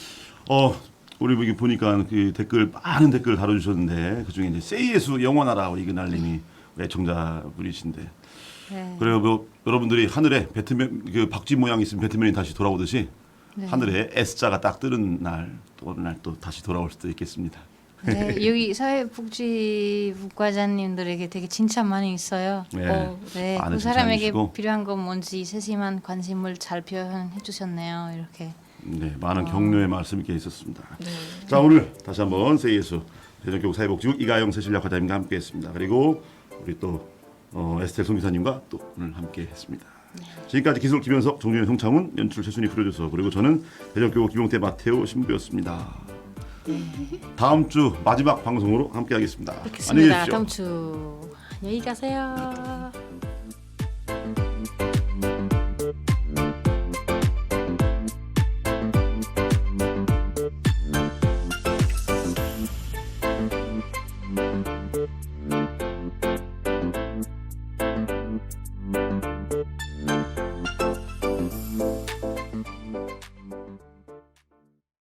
우리 여기 보니까 그 많은 댓글 다뤄주셨는데 그 중에 이제 세이예수 영원하라 우리 이그날님이 애청자분이신데 네. 그리고 뭐 여러분들이 하늘에 배트맨 그 박쥐 모양 있으면 배트맨이 다시 돌아오듯이 네. 하늘에 S자가 딱 뜨는 날 또 어느 날 또 다시 돌아올 수도 있겠습니다. 네, 여기 사회복지부 과장님들에게 되게 칭찬 많이 있어요. 네. 네, 많은 그 사람에게 칭찬해주시고. 필요한 건 뭔지 세심한 관심을 잘 표현해 주셨네요. 이렇게. 네, 많은 격려의 말씀이 이렇게 있었습니다. 네. 자 오늘 다시 한번 세이예수 대전교육 사회복지국 이가영 세실리아 과장님과 함께했습니다. 그리고 우리 또 에스텔 송기사님과 또 오늘 함께했습니다. 지금까지 기술 김현석, 정준현, 송창훈, 연출 최순희 프로듀서 그리고 저는 대전교육 김용태 마테오 신부였습니다. 다음 주 마지막 방송으로 함께하겠습니다. 안녕히 뵙겠습니다. 계십시오. 다음 주 안녕히 가세요.